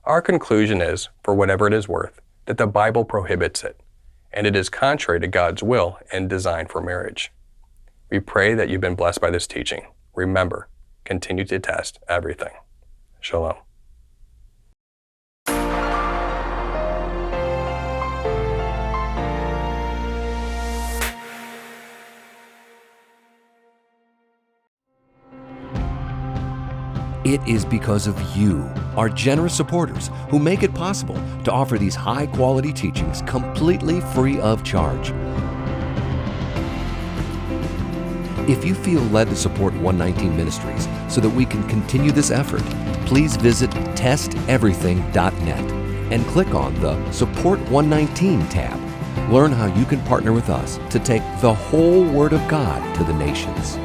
Our conclusion is, for whatever it is worth, that the Bible prohibits it, and it is contrary to God's will and design for marriage. We pray that you've been blessed by this teaching. Remember, continue to test everything. Shalom. It is because of you, our generous supporters, who make it possible to offer these high-quality teachings completely free of charge. If you feel led to support 119 Ministries so that we can continue this effort, please visit testeverything.net and click on the Support 119 tab. Learn how you can partner with us to take the whole Word of God to the nations.